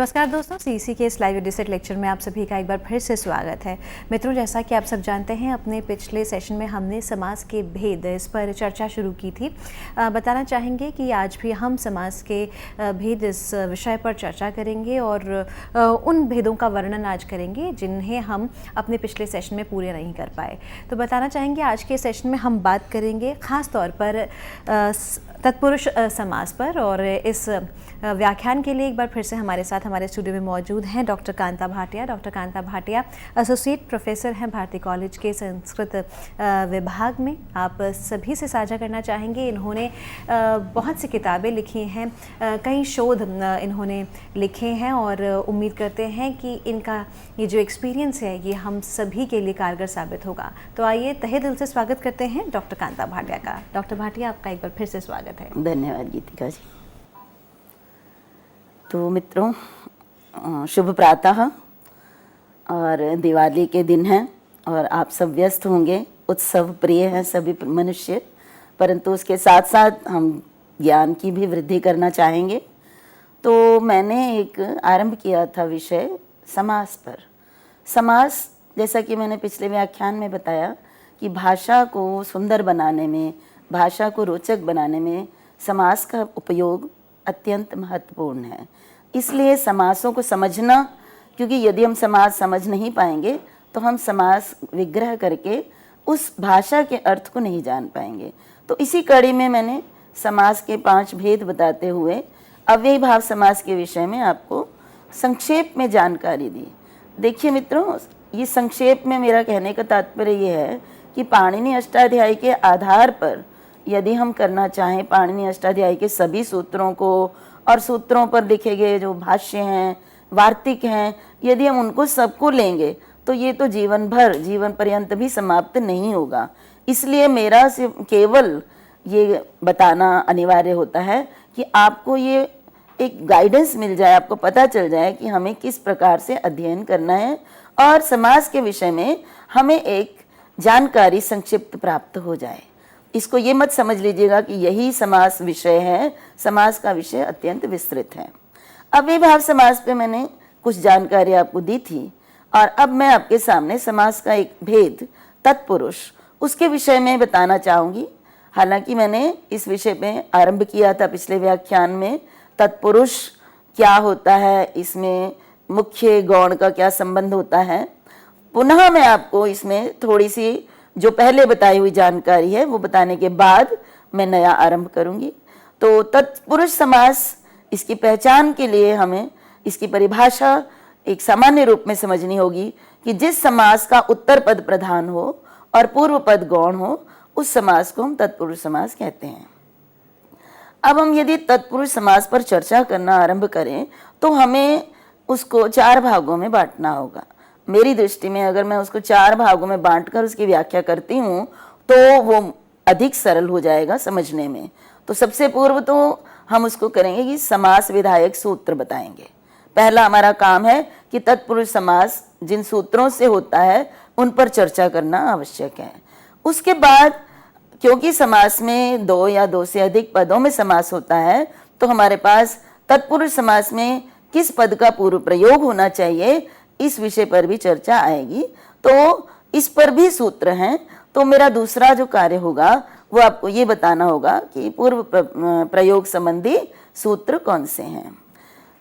नमस्कार दोस्तों, सीसी के इस लाइव डिसेट लेक्चर में आप सभी का एक बार फिर से स्वागत है। मित्रों, जैसा कि आप सब जानते हैं, अपने पिछले सेशन में हमने समास के भेद इस पर चर्चा शुरू की थी। बताना चाहेंगे कि आज भी हम समास के भेद इस विषय पर चर्चा करेंगे और उन भेदों का वर्णन आज करेंगे जिन्हें हम अपने पिछले सेशन में पूरे नहीं कर पाए। तो बताना चाहेंगे आज के सेशन में हम बात करेंगे ख़ास तौर पर तत्पुरुष समास पर। और इस व्याख्यान के लिए एक बार फिर से हमारे साथ हमारे स्टूडियो में मौजूद हैं doctor Kanta Bhatia. Doctor Kanta Bhatia associate professor हैं भारती कॉलेज के संस्कृत विभाग में। आप सभी से साझा करना चाहेंगे, इन्होंने बहुत सी किताबें लिखी हैं, कई शोध इन्होंने लिखे हैं और उम्मीद करते हैं कि इनका ये जो एक्सपीरियंस है ये हम सभी के लिए कारगर साबित होगा। तो आइए तहे दिल से स्वागत करते हैं डॉक्टर कांता भाटिया का। डॉक्टर भाटिया, आपका एक बार फिर से स्वागत है। धन्यवाद गीतिका जी। तो मित्रों, शुभ प्रातः और दिवाली के दिन हैं और आप सब व्यस्त होंगे, उत्सव प्रिय हैं सभी मनुष्य, परंतु उसके साथ साथ हम ज्ञान की भी वृद्धि करना चाहेंगे। तो मैंने एक आरंभ किया था विषय समास पर। समास, जैसा कि मैंने पिछले व्याख्यान में बताया कि भाषा को सुंदर बनाने में, भाषा को रोचक बनाने में समास का उपयोग अत्यंत महत्वपूर्ण है। इसलिए समासों को समझना, क्योंकि यदि हम समास समझ नहीं पाएंगे तो हम समास विग्रह करके उस भाषा के अर्थ को नहीं जान पाएंगे। तो इसी कड़ी में मैंने समास के 5 भेद बताते हुए अव्ययी भाव समास के विषय में आपको संक्षेप में जानकारी दी। देखिए मित्रों, ये संक्षेप में मेरा कहने का तात्पर्य ये है कि पाणिनि अष्टाध्यायी के आधार पर यदि हम करना चाहें पाणिनि अष्टाध्यायी के सभी सूत्रों को और सूत्रों पर लिखे गए जो भाष्य हैं, वार्तिक हैं, यदि हम उनको सबको लेंगे तो ये तो जीवन भर, जीवन पर्यंत भी समाप्त नहीं होगा। इसलिए मेरा सिर्फ केवल ये बताना अनिवार्य होता है कि आपको ये एक गाइडेंस मिल जाए, आपको पता चल जाए कि हमें किस प्रकार से अध्ययन करना है और समास के विषय में हमें एक जानकारी संक्षिप्त प्राप्त हो जाए। इसको ये मत समझ लीजिएगा कि यही समास विषय है, समास का विषय अत्यंत विस्तृत है। अव्ययी भाव समास पे मैंने कुछ जानकारी आपको दी थी और अब मैं आपके सामने समास का एक भेद तत्पुरुष, उसके विषय में बताना चाहूँगी। हालांकि मैंने इस विषय पे आरंभ किया था पिछले व्याख्यान में, तत्पुरुष क्या होता है, इसमें मुख्य गौण का क्या संबंध होता है। पुनः मैं आपको इसमें थोड़ी सी जो पहले बताई हुई जानकारी है वो बताने के बाद मैं नया आरंभ करूंगी। तो तत्पुरुष समास, इसकी पहचान के लिए हमें इसकी परिभाषा एक सामान्य रूप में समझनी होगी कि जिस समास का उत्तर पद प्रधान हो और पूर्व पद गौण हो, उस समास को हम तत्पुरुष समास कहते हैं। अब हम यदि तत्पुरुष समास पर चर्चा करना आरंभ करें तो हमें उसको 4 भागों में बांटना होगा। मेरी दृष्टि में अगर मैं उसको 4 भागों में बांटकर उसकी व्याख्या करती हूँ तो वो अधिक सरल हो जाएगा समझने में। तो सबसे पूर्व तो हम उसको करेंगे कि समास विधायक सूत्र बताएंगे। पहला हमारा काम है कि तत्पुरुष समास जिन सूत्रों से होता है उन पर चर्चा करना आवश्यक है। उसके बाद क्योंकि समास में 2 या 2 से अधिक पदों में समास होता है तो हमारे पास तत्पुरुष समास में किस पद का पूर्व प्रयोग होना चाहिए, इस विषय पर भी चर्चा आएगी। तो इस पर भी सूत्र हैं। तो मेरा दूसरा जो कार्य होगा वो आपको ये बताना होगा कि पूर्व प्रयोग संबंधी सूत्र कौन से हैं।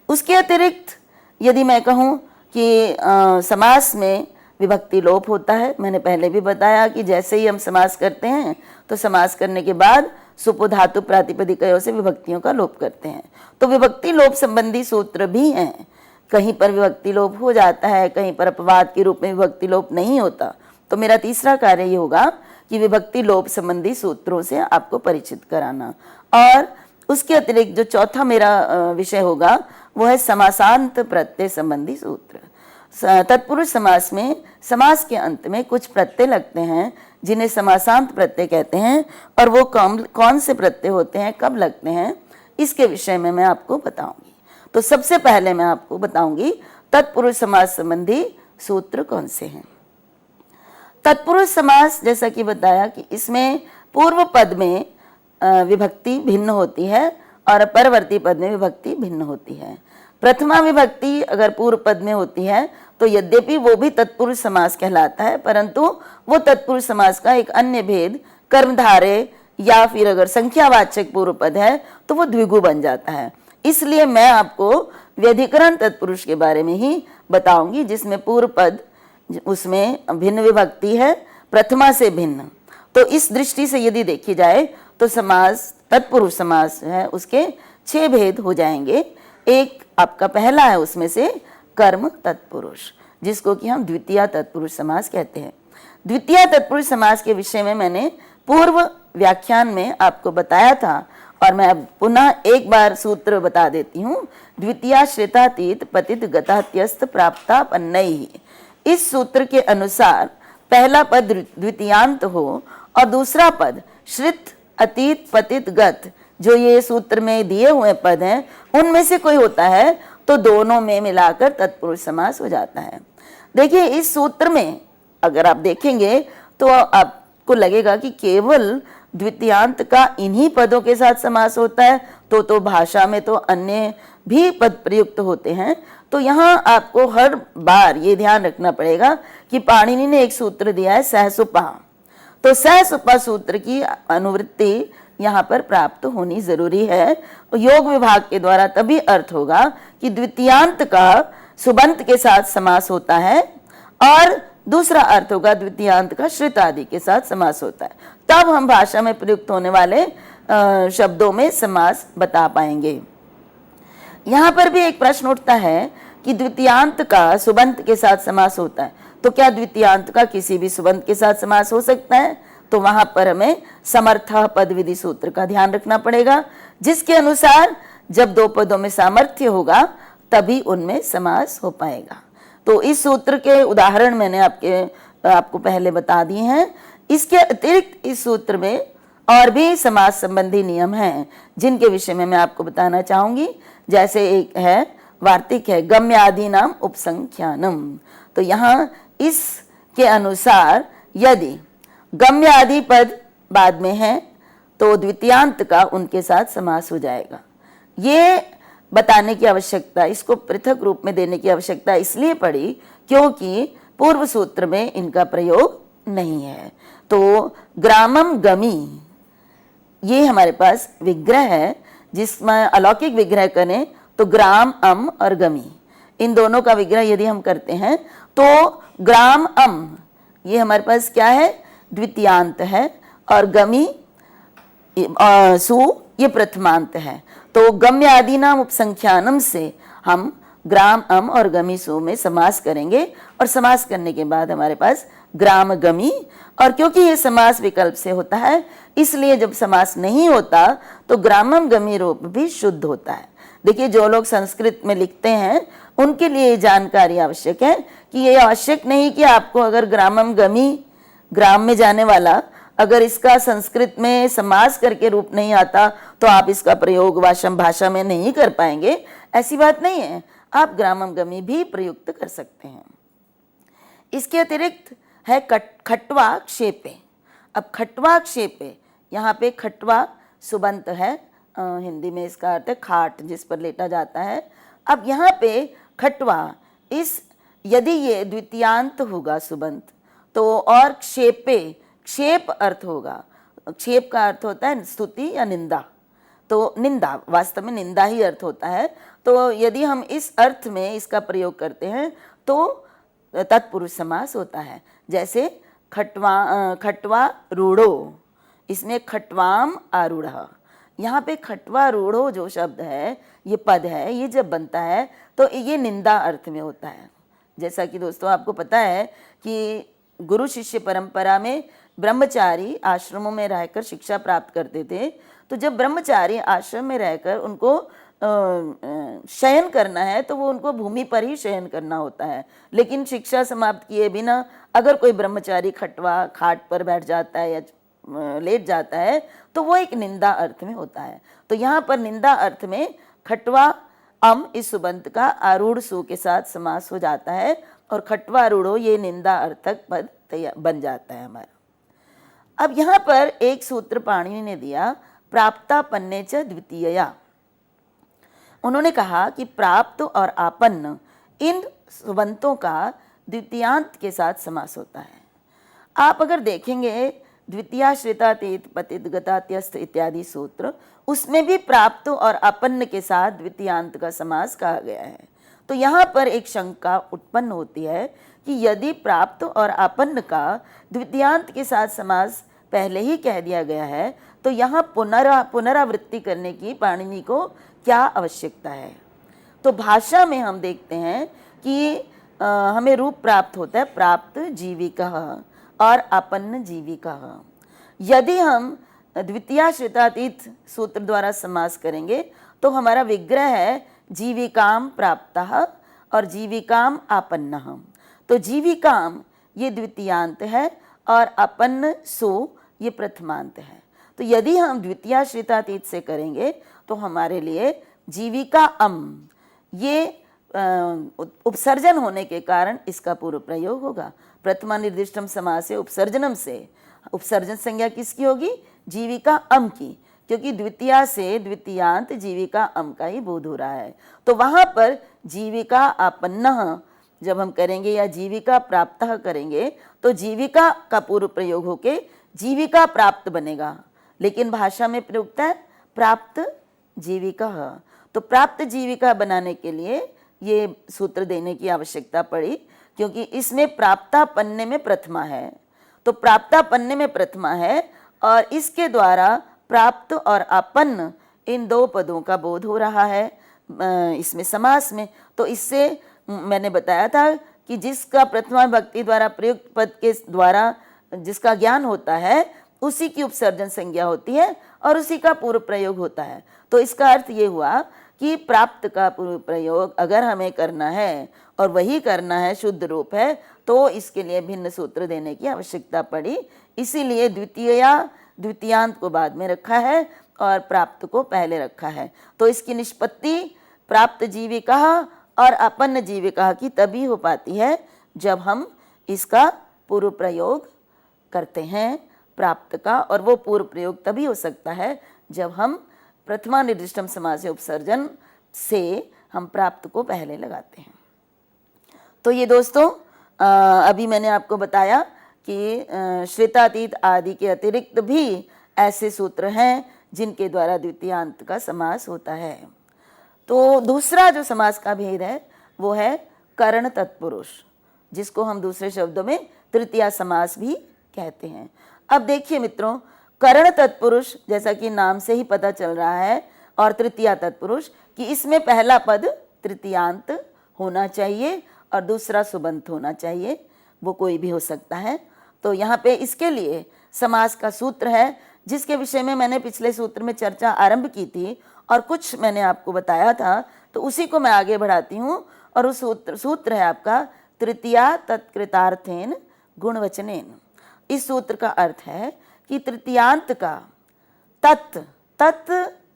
उसके अतिरिक्त यदि मैं कहूँ कि समास में विभक्ति लोप होता है, मैंने पहले भी बताया कि जैसे ही हम समास करते हैं तो समास करने के बाद सुपो धातु प्रातिपदिकयों से विभक्तियों का लोप करते हैं। तो विभक्ति लोप संबंधी सूत्र भी हैं। कहीं पर विभक्ति लोप हो जाता है, कहीं पर अपवाद के रूप में विभक्ति लोप नहीं होता। तो मेरा तीसरा कार्य ये होगा कि विभक्ति लोप संबंधी सूत्रों से आपको परिचित कराना। और उसके अतिरिक्त जो चौथा मेरा विषय होगा वो है समासांत प्रत्यय संबंधी सूत्र। तत्पुरुष समास में समास के अंत में कुछ प्रत्यय लगते हैं जिन्हें समासांत प्रत्यय कहते हैं और वो कौन से प्रत्यय होते हैं, कब लगते हैं, इसके विषय में मैं आपको बताऊंगी। तो सबसे पहले मैं आपको बताऊंगी तत्पुरुष समास संबंधी सूत्र कौन से हैं। तत्पुरुष समास, जैसा कि बताया कि इसमें पूर्व पद में विभक्ति भिन्न होती है और परवर्ती पद में विभक्ति भिन्न होती है। प्रथमा विभक्ति अगर पूर्व पद में होती है तो यद्यपि वो भी तत्पुरुष समास कहलाता है, परंतु वो तत्पुरुष समास का एक अन्य भेद कर्मधारय या फिर अगर संख्यावाचक पूर्व पद है तो वो द्विगु बन जाता है। इसलिए मैं आपको व्यधिकरण तत्पुरुष के बारे में ही बताऊंगी, जिसमें पूर्व पद उसमें भिन्न विभक्ति है, प्रथमा से भिन्न। तो इस दृष्टि से यदि देखी जाए तो समास तत्पुरुष समास है उसके 6 भेद हो जाएंगे। एक आपका पहला है उसमें से कर्म तत्पुरुष, जिसको कि हम द्वितीय तत्पुरुष समास कहते हैं। द्वितीय तत्पुरुष समास के विषय में मैंने पूर्व व्याख्यान में आपको बताया था और मैं अब पुनः एक बार सूत्र बता देती हूँ। द्वितीया श्रितातीत पतित गतात्यस्त प्राप्ता पन्नैहि। इस सूत्र के अनुसार पहला पद द्वितीयांत हो और दूसरा पद श्रित अतीत पतित गत, जो ये सूत्र में दिए हुए पद हैं उनमें से कोई होता है तो दोनों में मिलाकर तत्पुरुष समास हो जाता है। देखिए इस सूत्र में अगर आप देखेंगे तो आपको लगेगा कि केवल द्वितीयांत का इन्हीं पदों के साथ समास होता है, तो भाषा में तो अन्य भी पद प्रयुक्त होते हैं। तो यहाँ आपको हर बार ये ध्यान रखना पड़ेगा कि पाणिनि ने एक सूत्र दिया है सहसुपा, तो सहसुपा सूत्र की अनुवृत्ति यहाँ पर प्राप्त होनी जरूरी है। योग विभाग के द्वारा तभी अर्थ होगा कि द्वितीयांत का सुबंत के साथ समास होता है और दूसरा अर्थ होगा द्वितीयांत का श्रित आदि के साथ समास होता है, तब हम भाषा में प्रयुक्त होने वाले शब्दों में समास बता पाएंगे। यहाँ पर भी एक प्रश्न उठता है कि द्वितीयांत का सुबंत के साथ समास होता है, तो क्या द्वितीयांत का किसी भी सुबंत के साथ समास हो सकता है? तो वहां पर हमें समर्थ पद विधि सूत्र का ध्यान रखना पड़ेगा, जिसके अनुसार जब दो पदों में सामर्थ्य होगा तभी उनमें समास हो पाएगा। तो इस सूत्र के उदाहरण मैंने आपको पहले बता दिए हैं। इसके अतिरिक्त इस सूत्र में और भी समास संबंधी नियम हैं जिनके विषय में मैं आपको बताना चाहूंगी। जैसे एक है वार्तिक है गम्यादि नाम उपसंख्यानम। तो यहाँ इसके अनुसार यदि गम्य आदि पद बाद में है तो द्वितीयांत का उनके साथ समास हो जाएगा। ये बताने की आवश्यकता, इसको पृथक रूप में देने की आवश्यकता इसलिए पड़ी क्योंकि पूर्व सूत्र में इनका प्रयोग नहीं है। तो ग्रामम गमी ये हमारे पास विग्रह है, जिसमें अलौकिक विग्रह करें तो ग्राम अम और गमी इन दोनों का विग्रह यदि हम करते हैं तो ग्राम अम ये हमारे पास क्या है, द्वितीयांत है, और गमी सु ये प्रथमांत है। तो गम्य आदि नाम उपसंख्यानम से हम ग्राम अम और गमी सु में समास करेंगे और समास करने के बाद हमारे पास ग्राम गमी। और क्योंकि ये समास विकल्प से होता है इसलिए जब समास नहीं होता तो ग्रामम गमी रूप भी शुद्ध होता है। देखिए जो लोग संस्कृत में लिखते हैं उनके लिए ये जानकारी आवश्यक है कि ये आवश्यक नहीं कि आपको अगर ग्रामम गमी ग्राम में जाने वाला अगर इसका संस्कृत में समास करके रूप नहीं आता तो आप इसका प्रयोग वाचम भाषा में नहीं कर पाएंगे, ऐसी बात नहीं है। आप ग्रामम गमी भी प्रयुक्त कर सकते हैं। इसके अतिरिक्त है खट्वा क्षेपे। अब खट्वा क्षेपे यहाँ पे खट्वा सुबंत है, हिंदी में इसका अर्थ है खाट जिस पर लेटा जाता है। अब यहाँ पे खट्वा इस यदि ये द्वितीयांत होगा सुबंत तो और क्षेपे क्षेप अर्थ होगा। क्षेप का अर्थ होता है स्तुति या निंदा, तो निंदा वास्तव में निंदा ही अर्थ होता है। तो यदि हम इस अर्थ में इसका प्रयोग करते हैं तो तत्पुरुष समास होता है। जैसे खट्वा रूढ़ो, इसमें खट्वाम आरूढ़, यहाँ पे खट्वा रूढ़ो जो शब्द है ये पद है, ये जब बनता है तो ये निंदा अर्थ में होता है। जैसा कि दोस्तों आपको पता है कि गुरु शिष्य परंपरा में ब्रह्मचारी आश्रमों में रहकर शिक्षा प्राप्त करते थे। तो जब ब्रह्मचारी आश्रम में रहकर उनको शयन करना है तो वो उनको भूमि पर ही शयन करना होता है। लेकिन शिक्षा समाप्त किए बिना अगर कोई ब्रह्मचारी खटवा खाट पर बैठ जाता है या लेट जाता है तो वो एक निंदा अर्थ में होता है। तो यहाँ पर निंदा अर्थ में खटवा अम इस सुबंत का आरूढ़ सु के साथ समास हो जाता है और खटवा रूढ़ो ये निंदा अर्थक पद बन जाता है हमारा। अब यहाँ पर एक सूत्र पाणिनि ने दिया प्राप्ता पन्ने च द्वितीयया। उन्होंने कहा कि प्राप्त और आपन्न इन सुबंतों का द्वितीयांत के साथ समास होता है। आप अगर देखेंगे द्वितीयाश्रितातीत पतित गतात्यस्थ इत्यादि सूत्र, उसमें भी प्राप्त और आपन्न के साथ द्वितीयांत का समास कहा गया है। तो यहाँ पर एक शंका उत्पन्न होती है कि यदि प्राप्त और आपन्न का द्वितीयांत के साथ समास पहले ही कह दिया गया है, तो यहाँ पुनरावृत्ति करने की पाणिनि को क्या आवश्यकता है। तो भाषा में हम देखते हैं कि हमें रूप प्राप्त होता है प्राप्त जीविका और आपन्न जीविका। यदि हम द्वितीयाश्रितातीत सूत्र द्वारा समास करेंगे तो हमारा विग्रह है जीविकाम प्राप्तः और जीविकाम आपन्नः। तो जीविकाम ये द्वितीयांत है और आपन्न सो ये प्रथमांत है। तो यदि हम द्वितीयाश्रितातीत से करेंगे तो हमारे लिए जीविका ये उपसर्जन होने के कारण इसका पूर्व प्रयोग होगा। प्रथमा निर्दिष्टम समास से उपसर्जनम से उपसर्जन संज्ञा किसकी होगी? जीविका की, क्योंकि द्वितीया से द्वितीयांत जीविका का ही बोध हो रहा है। तो वहाँ पर जीविका आपन्न जब हम करेंगे या जीविका प्राप्त करेंगे तो जीविका का पूर्व प्रयोग होके जीविका प्राप्त बनेगा, लेकिन भाषा में प्रयुक्त है प्राप्त जीविका। तो प्राप्त जीविका बनाने के लिए ये सूत्र देने की आवश्यकता पड़ी, क्योंकि इसमें प्राप्ता पन्ने में प्रथमा है। तो प्राप्ता पन्ने में प्रथमा है और इसके द्वारा प्राप्त और आपन्न इन दो पदों का बोध हो रहा है इसमें समास में। तो इससे मैंने बताया था कि जिसका प्रथमा भक्ति द्वारा प्रयुक्त पद के द्वारा जिसका ज्ञान होता है उसी की उपसर्जन संज्ञा होती है और उसी का पूर्व प्रयोग होता है। तो इसका अर्थ ये हुआ कि प्राप्त का पूर्व प्रयोग अगर हमें करना है और वही करना है, शुद्ध रूप है, तो इसके लिए भिन्न सूत्र देने की आवश्यकता पड़ी। इसीलिए द्वितीयांत को बाद में रखा है और प्राप्त को पहले रखा है। तो इसकी निष्पत्ति प्राप्त जीविका और आपन्न जीविका की तभी हो पाती है जब हम इसका पूर्व प्रयोग करते हैं प्राप्त का, और वो पूर्व प्रयोग तभी हो सकता है जब हम प्रथमा निर्दिष्टम समास से उपसर्जन से हम प्राप्त को पहले लगाते हैं। तो ये दोस्तों अभी मैंने आपको बताया कि श्रितातीत आदि के अतिरिक्त भी ऐसे सूत्र हैं जिनके द्वारा द्वितीयांत का समास होता है। तो दूसरा जो समास का भेद है वो है करण तत्पुरुष, जिसको हम दूसरे शब्दों में तृतीया समास भी कहते हैं। अब देखिए मित्रों, करण तत्पुरुष जैसा कि नाम से ही पता चल रहा है और तृतीया तत्पुरुष कि इसमें पहला पद तृतीयांत होना चाहिए और दूसरा सुबंत होना चाहिए, वो कोई भी हो सकता है। तो यहाँ पे इसके लिए समास का सूत्र है जिसके विषय में मैंने पिछले सूत्र में चर्चा आरंभ की थी और कुछ मैंने आपको बताया था, तो उसी को मैं आगे बढ़ाती हूँ। और उस सूत्र है आपका तृतीया तत्कृतार्थेन गुणवचनेन। इस सूत्र का अर्थ है कि तृतीयांत का तत्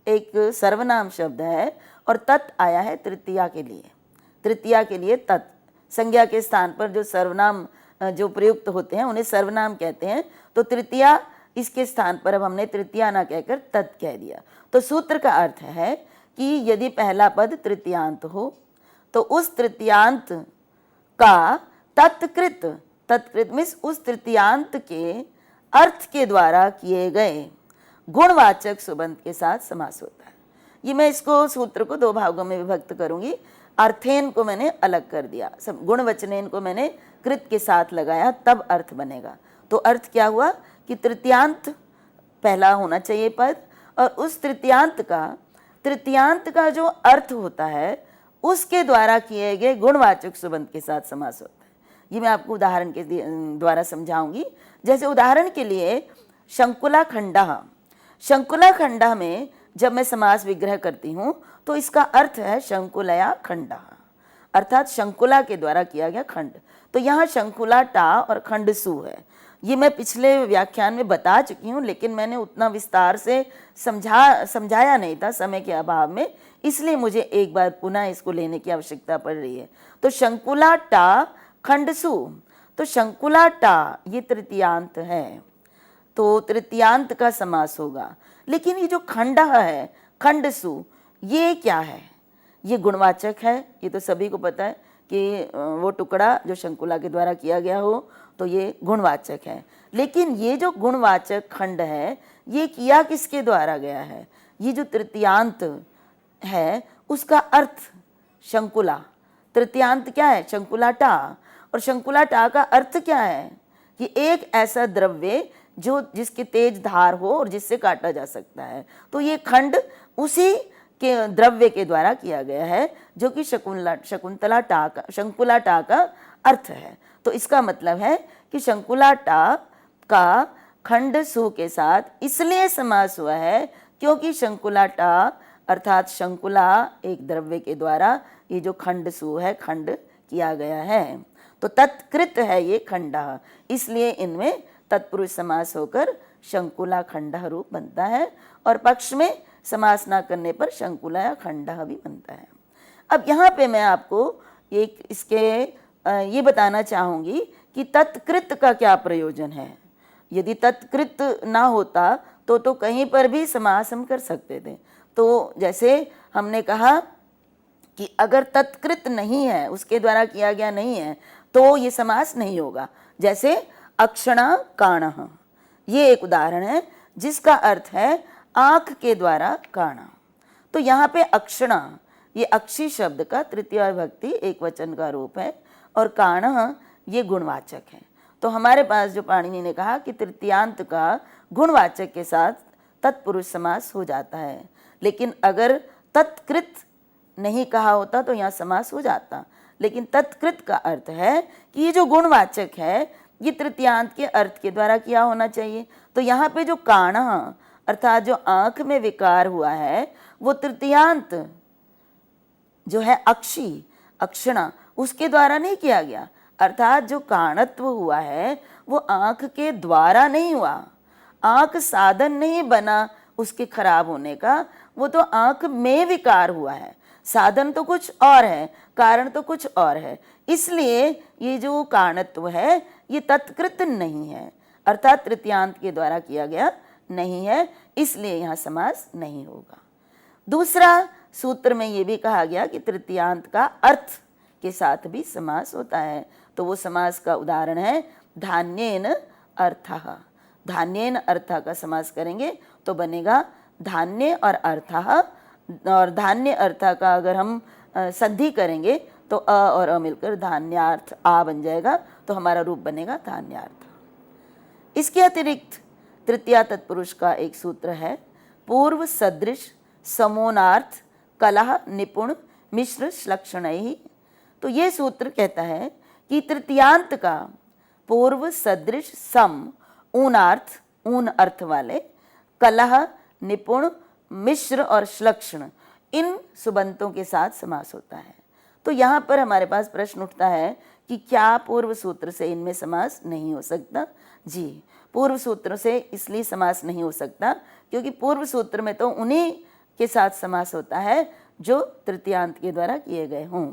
एक सर्वनाम शब्द है और तत् आया है तृतीया के लिए। तृतीया के लिए तत् संज्ञा के स्थान पर जो सर्वनाम जो प्रयुक्त होते हैं उन्हें सर्वनाम कहते हैं। तो तृतीया इसके स्थान पर अब हमने तृतीया ना कहकर तत् कह दिया। तो सूत्र का अर्थ है कि यदि पहला पद तृतीयांत हो तो उस तृतीयांत का तत्कृत मीन्स उस तृतीयांत के अर्थ के द्वारा किए गए गुणवाचक सुबंत के साथ समास होता है। ये मैं इसको सूत्र को दो भागों में विभक्त करूंगी। अर्थेन को मैंने अलग कर दिया, सब गुणवचनेन को मैंने कृत के साथ लगाया, तब अर्थ बनेगा। तो अर्थ क्या हुआ कि तृतीयांत पहला होना चाहिए पद और उस तृतीयांत का जो अर्थ होता है उसके द्वारा किए गए गुणवाचक सुबंत के साथ समास होता है। ये मैं आपको उदाहरण के द्वारा समझाऊंगी। जैसे उदाहरण के लिए शंकुला खंडा में जब मैं समास विग्रह करती हूँ तो इसका अर्थ है शंकुलया खंडा, अर्थात शंकुला के द्वारा किया गया खंड। तो यहाँ शंकुला टा और खंड सु है। ये मैं पिछले व्याख्यान में बता चुकी हूँ, लेकिन मैंने उतना विस्तार से समझाया नहीं था समय के अभाव में, इसलिए मुझे एक बार पुनः इसको लेने की आवश्यकता पड़ रही है। तो शंकुला टा खंड सु, तो शंकुला टा ये तृतीयांत है, तो तृतीयांत का समास होगा। लेकिन ये जो खंड है खंड सु ये क्या है? ये गुणवाचक है, ये तो सभी को पता है कि वो टुकड़ा जो शंकुला के द्वारा किया गया हो तो ये गुणवाचक है। लेकिन ये जो गुणवाचक खंड है ये किया किसके द्वारा गया है? ये जो तृतीयांत है उसका अर्थ शंकुला, तृतीयांत क्या है? शंकुला टा। और शंकुला टा का अर्थ क्या है? कि एक ऐसा द्रव्य जो जिसके तेज धार हो और जिससे काटा जा सकता है। तो ये खंड उसी के द्रव्य के द्वारा किया गया है जो कि शंकुला टा का अर्थ है। तो इसका मतलब है कि शंकुला टा का खंड सु के साथ इसलिए समास हुआ है क्योंकि शंकुला टा अर्थात शंकुला एक द्रव्य के द्वारा ये जो खंड सु है खंड किया गया है। तो तत्कृत है ये खंड, इसलिए इनमें तत्पुरुष समास होकर शंकुला खंड रूप बनता है और पक्ष में समास ना करने पर शंकुला या खंड भी बनता है। अब यहाँ पे मैं आपको एक इसके ये बताना चाहूँगी कि तत्कृत का क्या प्रयोजन है। यदि तत्कृत ना होता तो कहीं पर भी समास हम कर सकते थे। तो जैसे हमने कहा कि अगर तत्कृत नहीं है, उसके द्वारा किया गया नहीं है, तो ये समास नहीं होगा। जैसे अक्षणा काणः, ये एक उदाहरण है जिसका अर्थ है आँख के द्वारा काणा। तो यहाँ पे अक्षणा ये अक्षी शब्द का तृतीय विभक्ति एक वचन का रूप है और काणः ये गुणवाचक है। तो हमारे पास जो पाणिनि ने कहा कि तृतीयांत का गुणवाचक के साथ तत्पुरुष समास हो जाता है, लेकिन अगर तत्कृत नहीं कहा होता तो यहाँ समास हो जाता। लेकिन तत्कृत का अर्थ है कि ये जो गुणवाचक है ये तृतीयांत के अर्थ के द्वारा किया होना चाहिए। तो यहाँ पे जो काणः अर्थात जो आँख में विकार हुआ है वो तृतीयांत जो है अक्षी अक्षणा उसके द्वारा नहीं किया गया, अर्थात जो काणत्व हुआ है वो आँख के द्वारा नहीं हुआ, आँख साधन नहीं बना उसके खराब होने का, वो तो आँख में विकार हुआ है। साधन तो कुछ और है, कारण तो कुछ और है, इसलिए ये जो कारणत्व है ये तत्कृत नहीं है, अर्थात तृतीयांत के द्वारा किया गया नहीं है, इसलिए यहाँ समास नहीं होगा। दूसरा सूत्र में ये भी कहा गया कि तृतीयांत का अर्थ के साथ भी समास होता है। तो वो समास का उदाहरण है धान्येन अर्थः। धान्येन अर्थः का समास करेंगे तो बनेगा धान्य और अर्थः, और धान्य अर्थः का अगर हम संधि करेंगे तो अ और अ मिलकर धान्यार्थ आ बन जाएगा, तो हमारा रूप बनेगा धान्यार्थ। इसके अतिरिक्त तृतीया तत्पुरुष का एक सूत्र है पूर्व सदृश समोनार्थ कलह निपुण मिश्र श्लक्षणैः। तो ये सूत्र कहता है कि तृतीयांत का पूर्व सदृश सम ऊनार्थ ऊन अर्थ वाले कलह निपुण मिश्र और श्लक्षण इन सुबंतों के साथ समास होता है। तो यहाँ पर हमारे पास प्रश्न उठता है कि क्या पूर्व सूत्र से इनमें समास नहीं हो सकता? जी, पूर्व सूत्र से इसलिए समास नहीं हो सकता क्योंकि पूर्व सूत्र में तो उन्हीं के साथ समास होता है जो तृतीयांत के द्वारा किए गए हों।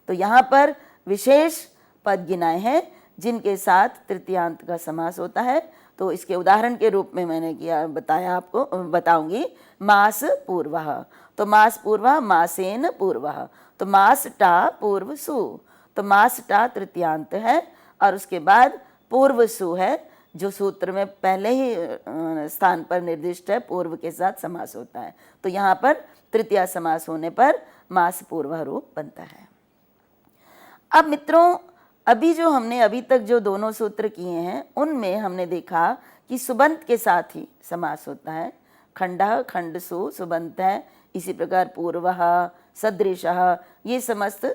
तो यहाँ पर विशेष पद गिनाए हैं जिनके साथ तृतीयांत का समास होता है। तो इसके उदाहरण के रूप में मैंने बताया आपको बताऊंगी। मास पूर्वः, तो मास पूर्वः मासेन पूर्वः, तो मास टा पूर्व सु, तो मास टा तृतीयांत है और उसके बाद पूर्व सु है जो सूत्र में पहले ही स्थान पर निर्दिष्ट है, पूर्व के साथ समास होता है। तो यहाँ पर तृतीया समास होने पर मास पूर्व रूप बनता है। अब मित्रों, अभी जो हमने अभी तक जो दोनों सूत्र किए हैं उनमें हमने देखा कि सुबंत के साथ ही समास होता है। खंडः खंडसु सुबंत है, इसी प्रकार पूर्वः सदृशः ये समस्त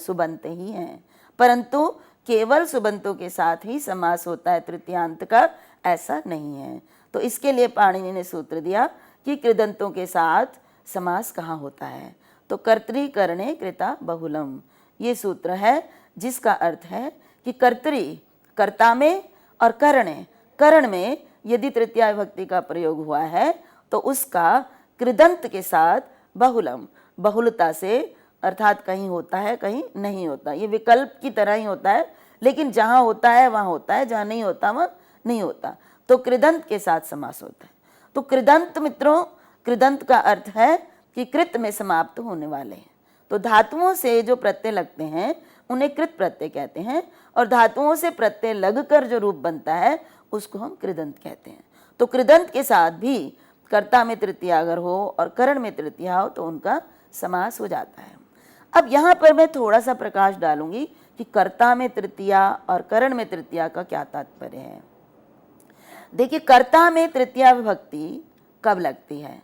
सुबंत ही हैं, परंतु केवल सुबंतों के साथ ही समास होता है तृतीयांत का, ऐसा नहीं है। तो इसके लिए पाणिनि ने सूत्र दिया कि कृदंतों के साथ समास कहाँ होता है, तो कर्तरी करणे कृता बहुलम, ये सूत्र है जिसका अर्थ है कि कर्तरी कर्ता में और करणे करण में यदि तृतीया विभक्ति का प्रयोग हुआ है तो उसका कृदंत के साथ बहुलम बहुलता से, अर्थात कहीं होता है कहीं नहीं होता, ये विकल्प की तरह ही होता है, लेकिन जहाँ होता है वहाँ होता है, जहाँ नहीं होता वहाँ नहीं होता, तो कृदंत के साथ समास होता है। तो कृदंत मित्रों, कृदंत का अर्थ है कि कृत में समाप्त होने वाले हैं, तो धातुओं से जो प्रत्यय लगते हैं उन्हें कृत प्रत्यय कहते हैं, और धातुओं से प्रत्यय लगकर जो रूप बनता है उसको हम कृदंत कहते हैं। तो कृदंत के साथ भी कर्ता में तृतीया अगर हो और करण में तृतीया हो तो उनका समास हो जाता है। अब यहाँ पर मैं थोड़ा सा प्रकाश डालूंगी कि कर्ता में तृतीया और करण में तृतीया का क्या तात्पर्य है। देखिए, कर्ता में तृतीया विभक्ति कब लगती है?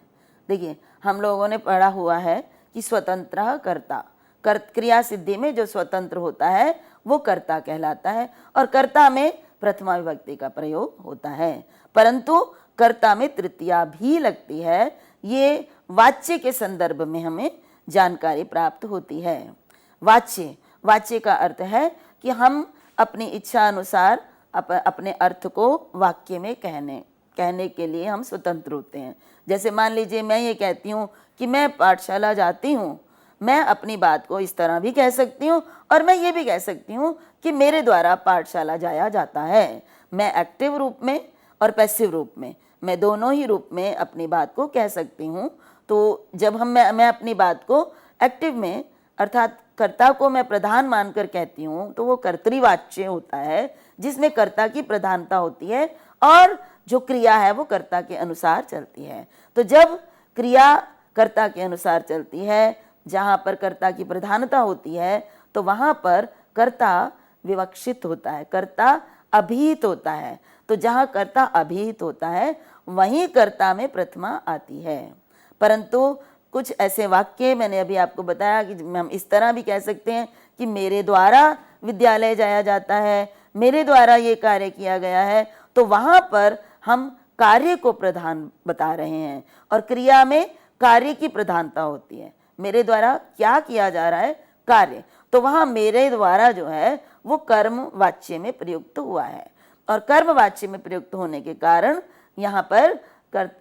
देखिए, हम लोगों ने पढ़ा हुआ है कि स्वतंत्र कर्ता, क्रिया सिद्धि में जो स्वतंत्र होता है वो कर्ता कहलाता है, और कर्ता में प्रथमा विभक्ति का प्रयोग होता है। परंतु कर्ता में तृतीया भी लगती है, ये वाच्य के संदर्भ में हमें जानकारी प्राप्त होती है। वाच्य का अर्थ है कि हम अपनी इच्छा अनुसार अपने अर्थ को वाक्य में कहने के लिए हम स्वतंत्र होते हैं। जैसे मान लीजिए मैं ये कहती हूँ कि मैं पाठशाला जाती हूँ, मैं अपनी बात को इस तरह भी कह सकती हूँ और मैं ये भी कह सकती हूँ कि मेरे द्वारा पाठशाला जाया जाता है। मैं एक्टिव रूप में और पैसिव रूप में, मैं दोनों ही रूप में अपनी बात को कह सकती हूँ। तो जब मैं अपनी बात को एक्टिव में अर्थात कर्ता को मैं प्रधान मानकर कहती हूँ तो वो कर्तृवाच्य होता है, जिसमें कर्ता की प्रधानता होती है और जो क्रिया है वो कर्ता के अनुसार चलती है। तो जब क्रिया कर्ता के अनुसार चलती है, जहाँ पर कर्ता की प्रधानता होती है, तो वहाँ पर कर्ता विवक्षित होता है, कर्ता अभिहित होता है। तो जहाँ कर्ता अभिहित होता है वहीं कर्ता में प्रथमा आती है। परंतु कुछ ऐसे वाक्य मैंने अभी आपको बताया कि हम इस तरह भी कह सकते हैं कि मेरे द्वारा विद्यालय जाया जाता है, मेरे द्वारा ये कार्य किया गया है, तो वहाँ पर हम कार्य को प्रधान बता रहे हैं और क्रिया में कार्य की प्रधानता होती है। मेरे द्वारा क्या किया जा रहा है? कार्य। तो वहाँ मेरे द्वारा जो है वो कर्म वाच्य में प्रयुक्त हुआ है, और कर्म वाच्य में प्रयुक्त होने के कारण यहाँ पर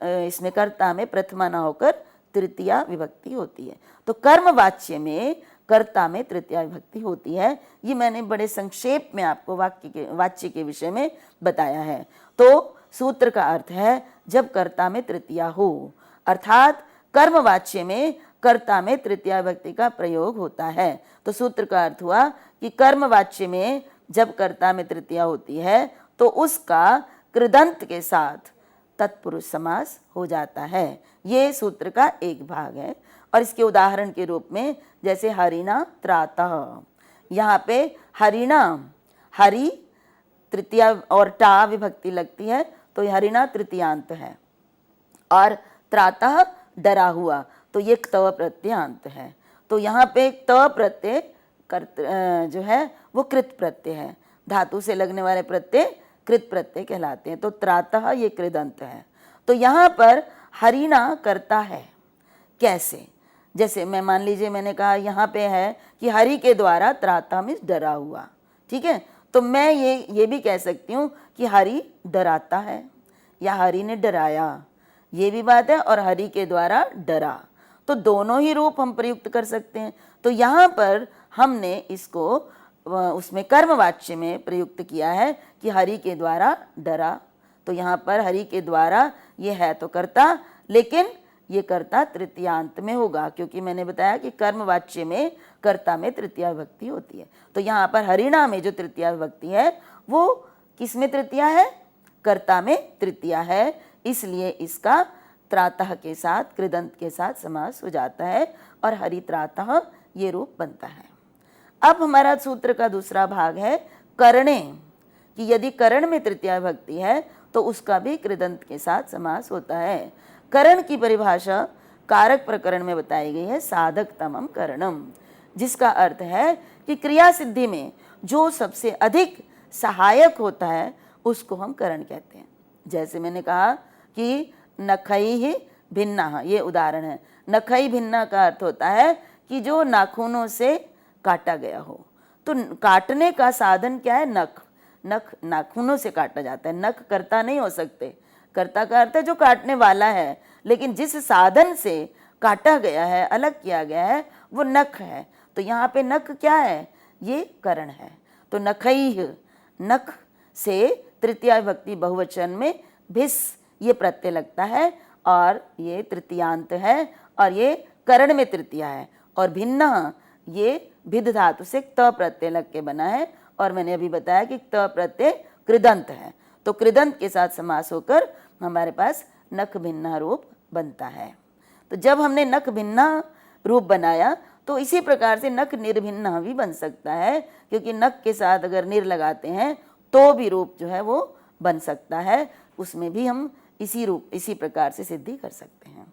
इसमें कर्ता में प्रथमा न होकर तृतीया विभक्ति होती है। तो कर्म वाच्य में कर्ता में तृतीया विभक्ति होती है। ये मैंने बड़े संक्षेप में आपको वाच्य के विषय में बताया है। तो सूत्र का अर्थ है जब कर्ता में तृतीया हो, अर्थात कर्म वाच्य में कर्ता में तृतीया विभक्ति का प्रयोग होता है। तो सूत्र का अर्थ हुआ कि कर्म वाच्य में जब कर्ता में तृतीया होती है तो उसका कृदंत के साथ तत्पुरुष समास हो जाता है। ये सूत्र का एक भाग है। और इसके उदाहरण के रूप में जैसे हरिणा त्रातः, यहाँ पे हरिणा, हरि तृतीया और टा विभक्ति लगती है तो ये हरिणा तृतीयांत है, और त्रातः डरा हुआ, तो ये त प्रत्ययांत है। तो यहाँ पे त प्रत्यय जो है वो कृत प्रत्यय है, धातु से लगने वाले प्रत्यय कृत प्रत्यय कहलाते हैं। तो त्रातः ये कृदंत है। तो यहाँ पर हरिणा करता है कैसे? जैसे मैं मान लीजिए मैंने कहा यहाँ पे है कि हरि के द्वारा त्राता मीन्स डरा हुआ, ठीक है। तो मैं ये भी कह सकती हूँ कि हरि डराता है या हरि ने डराया, ये भी बात है, और हरि के द्वारा डरा, तो दोनों ही रूप हम प्रयुक्त कर सकते हैं। तो यहाँ पर हमने इसको उसमें कर्मवाच्य में प्रयुक्त किया है कि हरि के द्वारा डरा। तो यहाँ पर हरि के द्वारा ये है तो कर्ता, लेकिन ये कर्ता तृतीयांत में होगा, क्योंकि मैंने बताया कि कर्मवाच्य में कर्ता में तृतीया विभक्ति होती है। तो यहाँ पर हरिणा में जो तृतीया विभक्ति है वो किस में तृतीया है? कर्ता में तृतीया है, इसलिए इसका त्रातः के साथ कृदंत के साथ समास हो जाता है और हरि त्रातः ये रूप बनता है। अब हमारा सूत्र का दूसरा भाग है करणे, कि यदि करण में तृतीया विभक्ति है तो उसका भी कृदंत के साथ समास होता है। करण की परिभाषा कारक प्रकरण में बताई गई है साधक तमम करणम, जिसका अर्थ है कि क्रिया सिद्धि में जो सबसे अधिक सहायक होता है उसको हम करण कहते हैं। जैसे मैंने कहा कि नखैः भिन्नः, ये उदाहरण है। नखैः भिन्नः का अर्थ होता है कि जो नाखूनों से काटा गया हो। तो काटने का साधन क्या है? नख। नख नाखूनों से काटा जाता है, नख कर्ता नहीं हो सकते। कर्ता का अर्थ है जो काटने वाला है, लेकिन जिस साधन से काटा गया है, अलग किया गया है, वो नख है। तो यहाँ पे नख क्या है? ये करण है। तो नखैः, नख से तृतीया विभक्ति बहुवचन में भिस ये प्रत्यय लगता है और ये तृतीयांत है और ये करण में तृतीया है। और भिन्न ये भिद धातु से त प्रत्यय लग के बना है, और मैंने अभी बताया कि त प्रत्यय कृदंत है, तो कृदंत के साथ समास होकर हमारे पास नख भिन्ना रूप बनता है। तो जब हमने नख भिन्ना रूप बनाया तो इसी प्रकार से नख निर्भिन्ना भी बन सकता है, क्योंकि नख के साथ अगर निर लगाते हैं तो भी रूप जो है वो बन सकता है, उसमें भी हम इसी प्रकार से सिद्धि कर सकते हैं।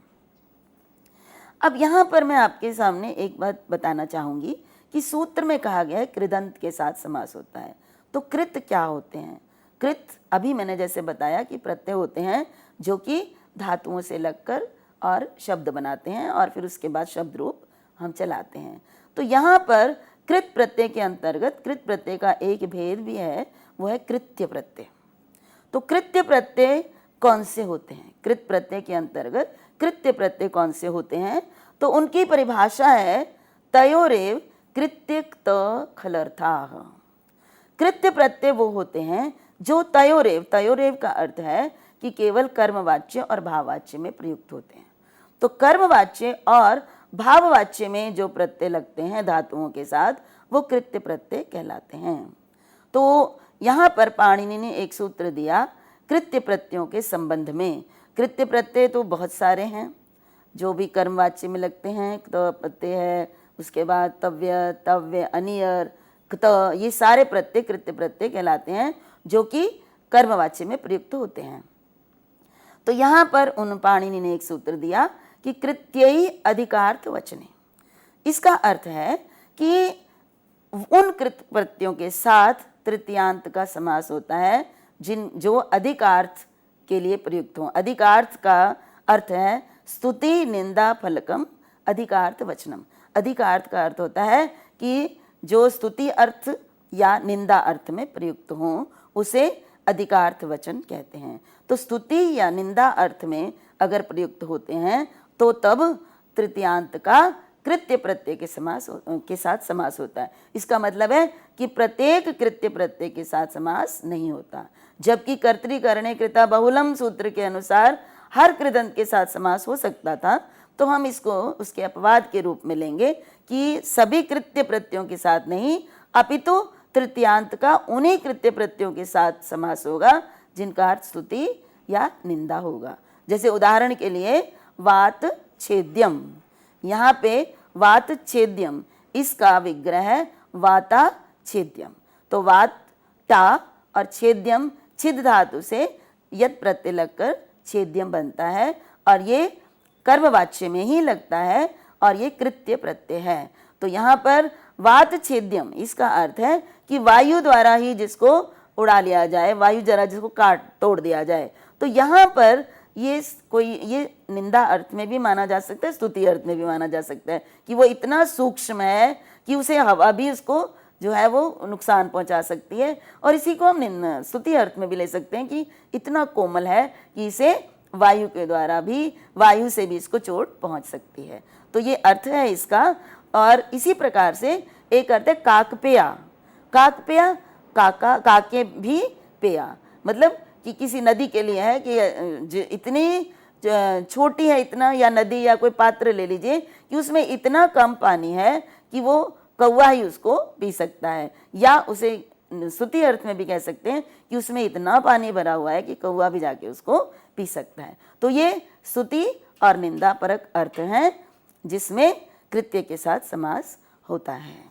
अब यहाँ पर मैं आपके सामने एक बात बताना चाहूँगी कि सूत्र में कहा गया है कृदंत के साथ समास होता है, तो कृत क्या होते हैं? कृत अभी मैंने जैसे बताया कि प्रत्यय होते हैं जो कि धातुओं से लगकर और शब्द बनाते हैं और फिर उसके बाद शब्द रूप हम चलाते हैं। तो यहाँ पर कृत प्रत्यय के अंतर्गत कृत प्रत्यय का एक भेद भी है, वो है कृत्य प्रत्यय। तो कृत्य प्रत्यय कौन से होते हैं? कृत प्रत्यय के अंतर्गत कृत्य प्रत्यय कौन से होते हैं? तो उनकी परिभाषा है तयोरेव कृत्यक त खलर्थाः। कृत्य प्रत्यय वो होते हैं जो तयोरेव, तयोरेव का अर्थ है कि केवल कर्मवाच्य और भाववाच्य में प्रयुक्त होते हैं। तो कर्मवाच्य और भाववाच्य में जो प्रत्यय लगते हैं धातुओं के साथ वो कृत्य प्रत्यय कहलाते हैं। तो यहाँ पर पाणिनि ने एक सूत्र दिया कृत्य प्रत्ययों के संबंध में। कृत्य प्रत्यय तो बहुत सारे हैं जो भी कर्मवाच्य में लगते हैं, तो प्रत्यय है, उसके बाद तव्य, तव्य, अनियर, क्त, ये सारे प्रत्यय कृत्य प्रत्यय कहलाते हैं जो कि कर्मवाच्य में प्रयुक्त होते हैं। तो यहाँ पर उन पाणिनि ने एक सूत्र दिया कि कृत्यई अधिकार्थ वचने। इसका अर्थ है कि उन कृत प्रत्ययों के साथ तृतीयांत का समास होता है जो अधिकार्थ के लिए प्रयुक्त हों। अधिकार्थ का अर्थ है स्तुति निंदा फलकम अधिकार्थ वचनम। अधिकार्थ का अर्थ होता है कि जो स्तुति अर्थ या निंदा अर्थ में प्रयुक्त हों उसे अधिकार्थ वचन कहते हैं। तो स्तुति या निंदा अर्थ में अगर प्रयुक्त होते हैं तो तब तृतीयांत का कृत्य प्रत्यय के साथ समास होता है। इसका मतलब है कि प्रत्येक कृत्य प्रत्यय के साथ समास नहीं होता, जबकि कर्तृकरणे कृता बहुलम सूत्र के अनुसार हर कृदंत के साथ समास हो सकता था। तो हम इसको उसके अपवाद के रूप में लेंगे कि सभी कृत्य प्रत्ययों के साथ नहीं, अपितु तृतीयांत का उन्हीं कृत्य प्रत्ययों के साथ समास होगा जिनका अर्थ स्तुति या निंदा होगा। जैसे उदाहरण के लिए वात छेद्यम, यहाँ पे वात छेद्यम, इसका विग्रह है वाता छेद्यम। तो वात टा और छेद्यम छिद धातु से यद प्रत्यय लगकर छेद्यम बनता है और ये कर्मवाच्य में ही लगता है और ये कृत्य प्रत्यय है। तो यहाँ पर वात छेद्यम इसका अर्थ है कि वायु द्वारा ही जिसको उड़ा लिया जाए, वायु जरा जिसको काट तोड़ दिया जाए। तो यहाँ पर ये निंदा अर्थ में भी माना जा सकता है, स्तुति अर्थ में भी माना जा सकता है कि वो इतना सूक्ष्म है कि उसे हवा भी उसको जो है वो नुकसान पहुंचा सकती है। और इसी को हम स्तुति अर्थ में भी ले सकते हैं कि इतना कोमल है कि इसे वायु के द्वारा भी, वायु से भी इसको चोट पहुंच सकती है। तो ये अर्थ है इसका। और इसी प्रकार से एक अर्थ है काकपेया। काकपेया काका, काके भी पेया, मतलब कि किसी नदी के लिए है कि इतनी छोटी है, इतना, या नदी या कोई पात्र ले लीजिए कि उसमें इतना कम पानी है कि वो कौवा ही उसको पी सकता है, या उसे स्तुति अर्थ में भी कह सकते हैं कि उसमें इतना पानी भरा हुआ है कि कौवा भी जाके उसको पी सकता है। तो ये स्तुति और निंदा परक अर्थ हैं जिसमें कृत्य के साथ समास होता है।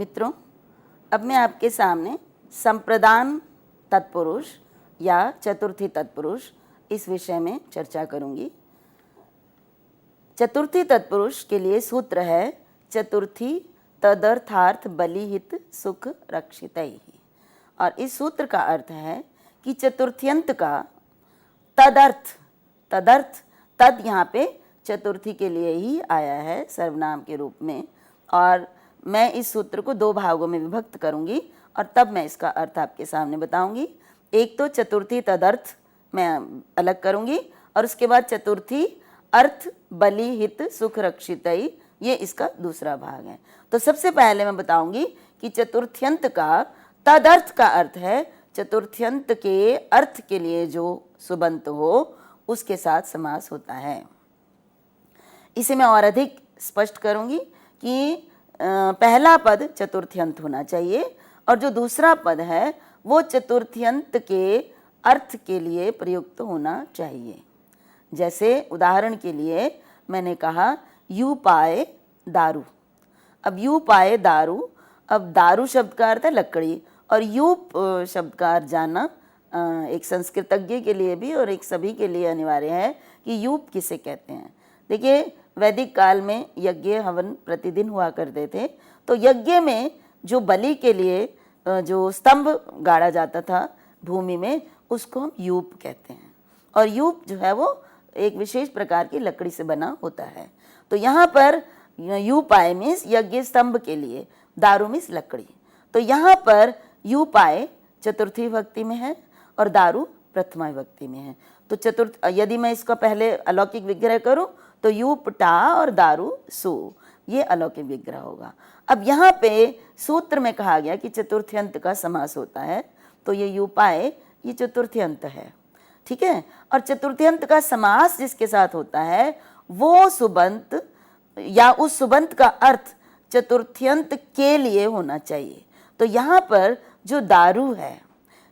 मित्रों, अब मैं आपके सामने संप्रदान तत्पुरुष या चतुर्थी तत्पुरुष इस विषय में चर्चा करूंगी। चतुर्थी तत्पुरुष के लिए सूत्र है चतुर्थी तदर्थार्थ बलिहित सुख रक्षितैः। और इस सूत्र का अर्थ है कि चतुर्थ्यंत का तदर्थ तद यहाँ पे चतुर्थी के लिए ही आया है सर्वनाम के रूप में। और मैं इस सूत्र को दो भागों में विभक्त करूंगी और तब मैं इसका अर्थ आपके सामने बताऊंगी। एक तो चतुर्थी तदर्थ मैं अलग करूंगी और उसके बाद चतुर्थी अर्थ बलि हित सुख रक्षितैः, ये इसका दूसरा भाग है। तो सबसे पहले मैं बताऊंगी कि चतुर्थ्यंत का तदर्थ का अर्थ है चतुर्थ्यंत के अर्थ के लिए जो सुबंत हो उसके साथ समास होता है। इसे मैं और अधिक स्पष्ट करूंगी कि पहला पद चतुर्थ्यंत होना चाहिए और जो दूसरा पद है वो चतुर्थ्यंत के अर्थ के लिए प्रयुक्त होना चाहिए। जैसे उदाहरण के लिए मैंने कहा यू पाए दारू। अब यू पाए दारू, अब दारू शब्द का अर्थ है लकड़ी और यूप शब्द का अर्थ जानना एक संस्कृतज्ञ के लिए भी और एक सभी के लिए अनिवार्य है कि यूप किसे कहते हैं। देखिए, वैदिक काल में यज्ञ हवन प्रतिदिन हुआ करते थे, तो यज्ञ में जो बलि के लिए जो स्तंभ गाड़ा जाता था भूमि में उसको हम यूप कहते हैं। और यूप जो है वो एक विशेष प्रकार की लकड़ी से बना होता है। तो यहाँ पर यूपाए मीन्स यज्ञ स्तंभ के लिए, दारू मीन्स लकड़ी। तो यहाँ पर यूपाए चतुर्थी विभक्ति में है और दारू प्रथमा विभक्ति में है। तो चतुर्थ यदि मैं इसका पहले अलौकिक विग्रह करूं तो यूपटा और दारू सु, ये अलौकिक विग्रह होगा। अब यहाँ पे सूत्र में कहा गया कि चतुर्थ्यंत का समास होता है, तो ये यूपाए ये चतुर्थ्यंत है, ठीक है। और चतुर्थ्यंत का समास जिसके साथ होता है वो सुबंत या उस सुबंत का अर्थ चतुर्थ्यंत के लिए होना चाहिए। तो यहाँ पर जो दारू है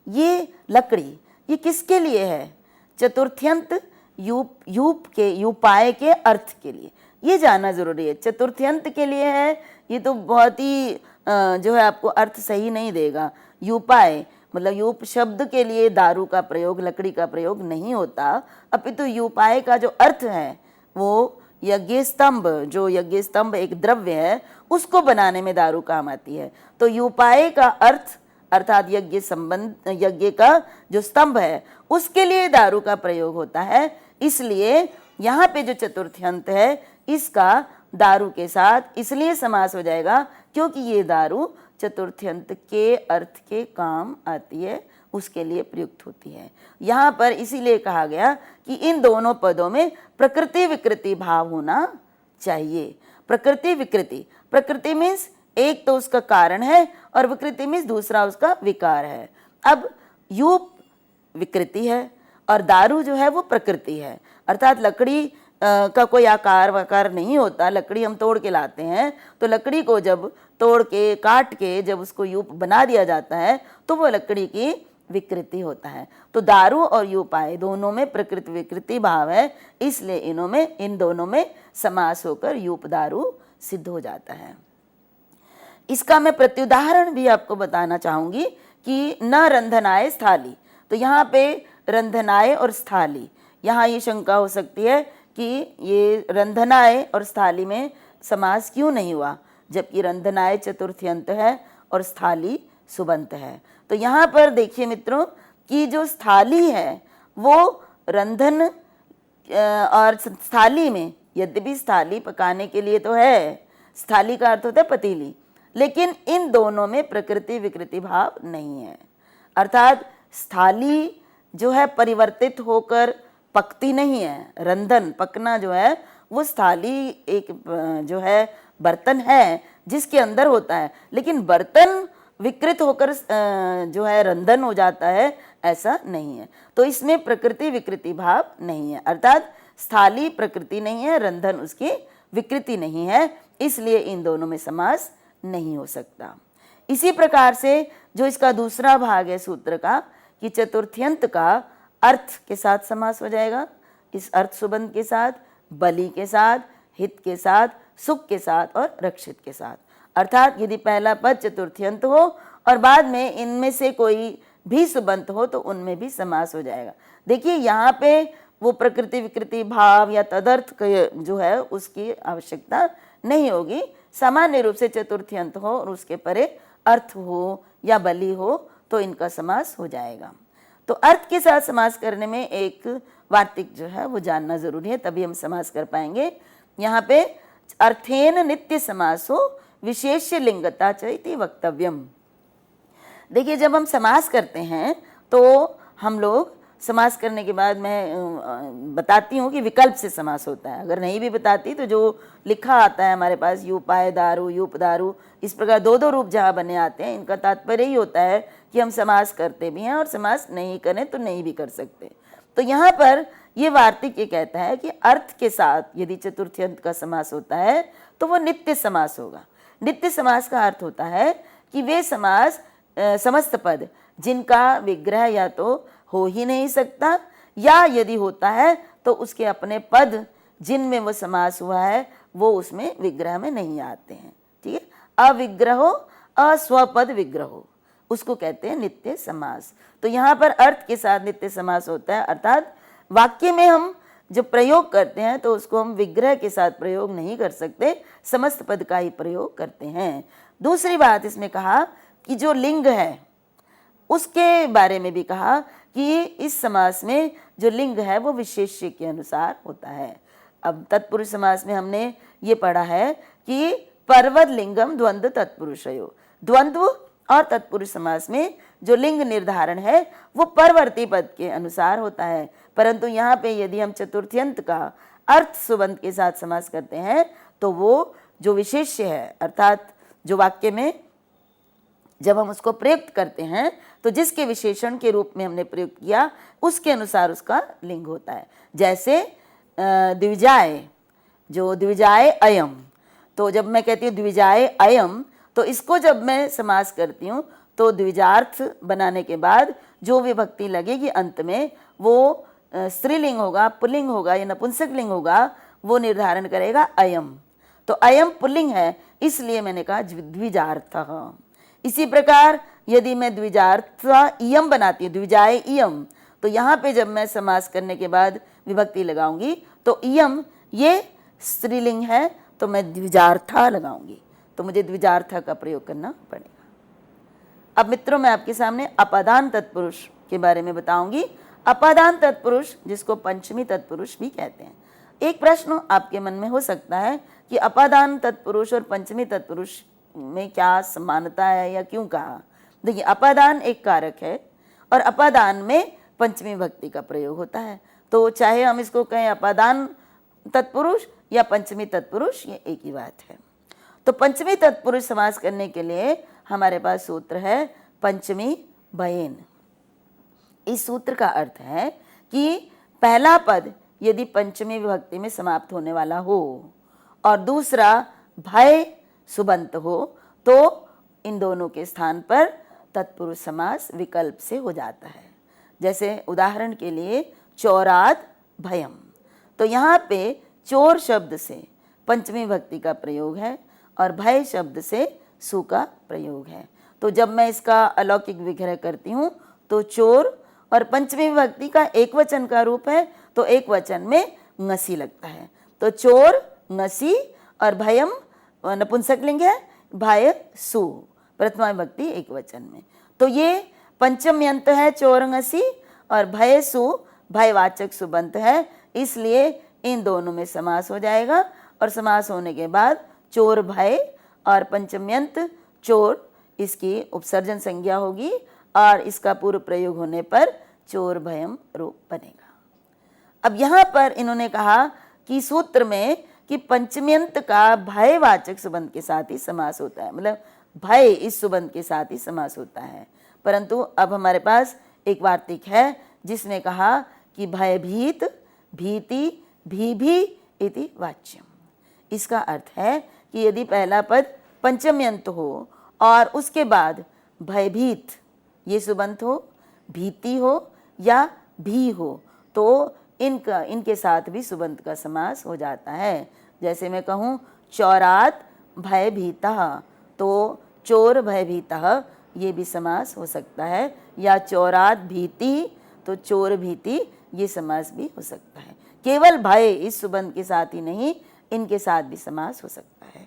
ये लकड़ी, ये किसके लिए है? चतुर्थ्यंत यूप के यूपाए के अर्थ के लिए, ये जानना जरूरी है। चतुर्थ्यंत के लिए है ये तो बहुत ही जो है आपको अर्थ सही नहीं देगा। यूपाए मतलब यूप शब्द के लिए दारू का प्रयोग, लकड़ी का प्रयोग नहीं होता, अपितु यूपाए का जो अर्थ है वो यज्ञ स्तंभ, जो यज्ञ स्तंभ एक द्रव्य है उसको बनाने में दारू काम आती है। तो यूपाए का अर्थ अर्थात यज्ञ का जो स्तंभ है उसके लिए दारू का प्रयोग होता है। इसलिए यहाँ पे जो चतुर्थ्यंत है इसका दारू के साथ इसलिए समास हो जाएगा क्योंकि ये दारू चतुर्थ्यंत के अर्थ के काम आती है, उसके लिए प्रयुक्त होती है। यहाँ पर इसीलिए कहा गया कि इन दोनों पदों में प्रकृति विकृति भाव होना चाहिए। प्रकृति विकृति, प्रकृति मीन्स एक तो उसका कारण है और विकृति मीन्स दूसरा उसका विकार है। अब यूप विकृति है और दारू जो है वो प्रकृति है, अर्थात लकड़ी का कोई आकार वाकार नहीं होता। लकड़ी हम तोड़ के लाते हैं तो लकड़ी को जब तोड़ के काट के जब उसको यूप बना दिया जाता है तो वो लकड़ी की विकृति होता है। तो दारू और यूपाए दोनों में प्रकृति विकृति भाव है, इसलिए इन दोनों में समास होकर यूप दारू सिद्ध हो जाता है। इसका मैं प्रत्युदाहरण भी आपको बताना चाहूंगी कि न रंधनाय स्थाली। तो यहाँ पे रंधनाय और स्थाली, यहाँ ये शंका हो सकती है कि ये रंधनाय और स्थाली में समास क्यों नहीं हुआ, जबकि रंधनाय चतुर्थ्यंत है और स्थाली सुबंत है। तो यहाँ पर देखिए मित्रों कि जो स्थाली है वो रंधन और स्थाली में, यद्यपि स्थाली पकाने के लिए तो है, स्थाली का अर्थ होता है पतीली, लेकिन इन दोनों में प्रकृति विकृति भाव नहीं है। अर्थात स्थाली जो है परिवर्तित होकर पकती नहीं है। रंधन पकना जो है वो स्थाली एक जो है बर्तन है जिसके अंदर होता है, लेकिन बर्तन विकृत होकर जो है रंधन हो जाता है, ऐसा नहीं है। तो इसमें प्रकृति विकृति भाव नहीं है, अर्थात स्थाली प्रकृति नहीं है, रंधन उसकी विकृति नहीं है, इसलिए इन दोनों में समास नहीं हो सकता। इसी प्रकार से जो इसका दूसरा भाग है सूत्र का कि चतुर्थ्यंत का अर्थ के साथ समास हो जाएगा, इस अर्थ सुबंध के साथ, बलि के साथ, हित के साथ, सुख के साथ और रक्षित के साथ। अर्थात यदि पहला पद चतुर्थी हो और बाद में इनमें से कोई भी सुबंत हो तो उनमें भी समास हो जाएगा। देखिए यहाँ पे वो प्रकृति विकृति भाव या तदर्थ जो है उसकी आवश्यकता नहीं होगी। सामान्य रूप से चतुर्थी अंत हो और उसके परे अर्थ हो या बलि हो तो इनका समास हो जाएगा। तो अर्थ के साथ समास करने में एक वार्तिक जो है वो जानना जरूरी है, तभी हम समास कर पाएंगे। यहाँ पे अर्थेन नित्य समासो विशेष्य लिंगता च इति वक्तव्यम। देखिए जब हम समास करते हैं तो हम लोग समास करने के बाद मैं बताती हूँ कि विकल्प से समास होता है। अगर नहीं भी बताती तो जो लिखा आता है हमारे पास यूपाय दारू यूप दारू, इस प्रकार दो दो रूप जहाँ बने आते हैं, इनका तात्पर्य ही होता है कि हम समास करते भी हैं और समास नहीं करें तो नहीं भी कर सकते। तो यहाँ पर ये वार्तिक ये कहता है कि अर्थ के साथ यदि चतुर्थी अंत का समास होता है तो वो नित्य समास होगा। नित्य समास का अर्थ होता है कि वे समास समस्त पद जिनका विग्रह या तो हो ही नहीं सकता या यदि होता है तो उसके अपने पद जिनमें वो समास हुआ है वो उसमें विग्रह में नहीं आते हैं। ठीक है, अविग्रहो अस्वपद विग्रहो, उसको कहते हैं नित्य समास। तो यहाँ पर अर्थ के साथ नित्य समास होता है, अर्थात वाक्य में हम जब प्रयोग करते हैं तो उसको हम विग्रह के साथ प्रयोग नहीं कर सकते, समस्त पद का ही प्रयोग करते हैं। दूसरी बात इसमें कहा कि जो लिंग है उसके बारे में भी कहा कि इस समास में जो लिंग है वो विशेष्य के अनुसार होता है। अब तत्पुरुष समास में हमने ये पढ़ा है कि पर्वत लिंगम द्वंद्व तत्पुरुषयो, द्वंद्व और तत्पुरुष समास में जो लिंग निर्धारण है वो परवर्ती पद के अनुसार होता है। परंतु यहाँ पे यदि हम चतुर्थ्यंत का अर्थ सुबंत के साथ समास करते हैं तो वो जो विशेष्य है, अर्थात जो वाक्य में जब हम उसको प्रयुक्त करते हैं तो जिसके विशेषण के रूप में हमने प्रयुक्त किया उसके अनुसार उसका लिंग होता है। जैसे द्विजाय, जो द्विजाय अयम, तो जब मैं कहती हूँ द्विजाय अयम तो इसको जब मैं समास करती हूँ तो द्विजार्थ बनाने के बाद जो विभक्ति लगेगी अंत में वो स्त्रीलिंग होगा, पुल्लिंग होगा या नपुंसक लिंग होगा, वो निर्धारण करेगा अयम। तो अयम पुल्लिंग है इसलिए मैंने कहा द्विजार्थ। इसी प्रकार यदि मैं द्विजार्थ इयम बनाती हूँ, द्विजाय इयम, तो यहाँ पे जब मैं समास करने के बाद विभक्ति लगाऊंगी तो इयम ये स्त्रीलिंग है तो मैं द्विजार्था लगाऊंगी, तो मुझे द्विजार्था का प्रयोग करना पड़ेगा। अब मित्रों मैं आपके सामने अपादान तत्पुरुष के बारे में बताऊंगी। अपादान तत्पुरुष जिसको पंचमी तत्पुरुष भी कहते हैं। एक प्रश्न आपके मन में हो सकता है कि अपादान तत्पुरुष और पंचमी तत्पुरुष में क्या समानता है या क्यों कहा। देखिए अपादान एक कारक है और अपादान में पंचमी भक्ति का प्रयोग होता है, तो चाहे हम इसको कहें अपादान तत्पुरुष या पंचमी तत्पुरुष ये एक ही बात है। तो पंचमी तत्पुरुष समास करने के लिए हमारे पास सूत्र है पंचमी भयेन। इस सूत्र का अर्थ है कि पहला पद यदि पंचमी विभक्ति में समाप्त होने वाला हो और दूसरा भय सुबंत हो तो इन दोनों के स्थान पर तत्पुरुष समास विकल्प से हो जाता है। जैसे उदाहरण के लिए चौरात भयम, तो यहाँ पे चोर शब्द से पंचमी भक्ति का प्रयोग है और भय शब्द से सु का प्रयोग है। तो जब मैं इसका अलौकिक विग्रह करती हूँ तो चोर और पंचमी विभक्ति का एक वचन का रूप है तो एक वचन में ngसी लगता है, तो चोर ngसी और भयम नपुंसक लिंग है, भय सु प्रथमा विभक्ति एक वचन में। तो ये पंचम यंत है चोर ngसी और भय सु भयवाचक सुबंत है, इसलिए इन दोनों में समास हो जाएगा और समास होने के बाद चोर भय और पंचम्यंत चोर इसकी उपसर्जन संज्ञा होगी और इसका पूर्व प्रयोग होने पर चोर भयम रूप बनेगा। अब यहाँ पर इन्होंने कहा कि सूत्र में कि पंचम्यंत का भयवाचक सुबंत के साथ ही समास होता है, मतलब भय इस सुबंत के साथ ही समास होता है। परंतु अब हमारे पास एक वार्तिक है जिसने कहा कि भयभीत भीति भीभि इति वाच्यम। इसका अर्थ है कि यदि पहला पद पंचम्यंत हो और उसके बाद भयभीत ये सुबंत हो, भीति हो या भी हो तो इनके साथ भी सुबंत का समास हो जाता है। जैसे मैं कहूँ चौरात भयभीता, तो चोर भयभीतः ये भी समास हो सकता है, या चोरात भीति, तो चोर भीति ये समास भी हो सकता है। केवल भय इस सुबंत के साथ ही नहीं, इनके साथ भी समास हो सकता है।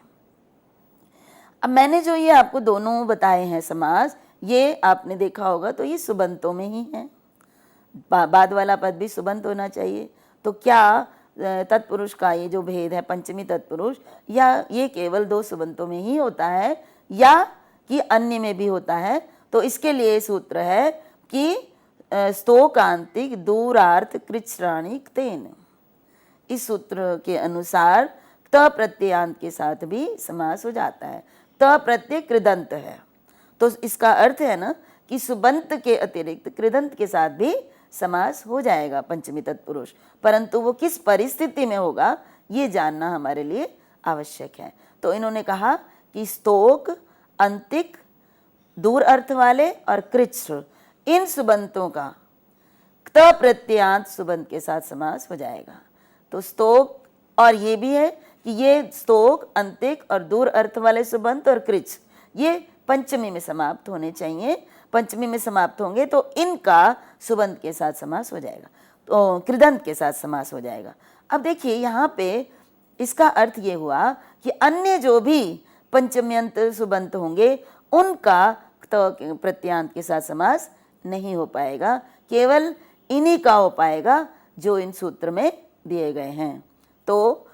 अब मैंने जो ये आपको दोनों बताए हैं समास, ये आपने देखा होगा तो ये सुबंतों में ही है। बाद वाला पद भी सुबंत होना चाहिए। तो क्या तत्पुरुष का ये जो भेद है पंचमी तत्पुरुष, या ये केवल 2 सुबंतों में ही होता है या कि अन्य में भी होता है? तो इसके लिए सूत्र है कि स्तोकांतिक दूरार्थ कृच्छ्राणिक तेन। इस सूत्र के अनुसार त प्रत्ययांत के साथ भी समास हो जाता है। त प्रत्यय कृदंत है, तो इसका अर्थ है ना कि सुबंत के अतिरिक्त कृदंत के साथ भी समास हो जाएगा पंचमी तत्पुरुष, परंतु वो किस परिस्थिति में होगा ये जानना हमारे लिए आवश्यक है। तो इन्होंने कहा कि स्तोक, अंतिक, दूर अर्थ वाले और कृच्छ, इन सुबंतों का त प्रत्ययांत सुबंत के साथ समास हो जाएगा। तो स्तोक, और ये भी है कि ये स्तोक, अंतिक और दूर अर्थ वाले सुबंत और कृच्छ ये पंचमी में समाप्त होने चाहिए। पंचमी में समाप्त होंगे तो इनका सुबंत के साथ समास हो जाएगा, तो कृदंत के साथ समास हो जाएगा। अब देखिए यहाँ पे इसका अर्थ ये हुआ कि अन्य जो भी पंचम्यंत सुबंत होंगे उनका त प्रत्यांत के साथ समास नहीं हो पाएगा, केवल इन्हीं का हो पाएगा जो इन सूत्र में दिए गए हैं। तो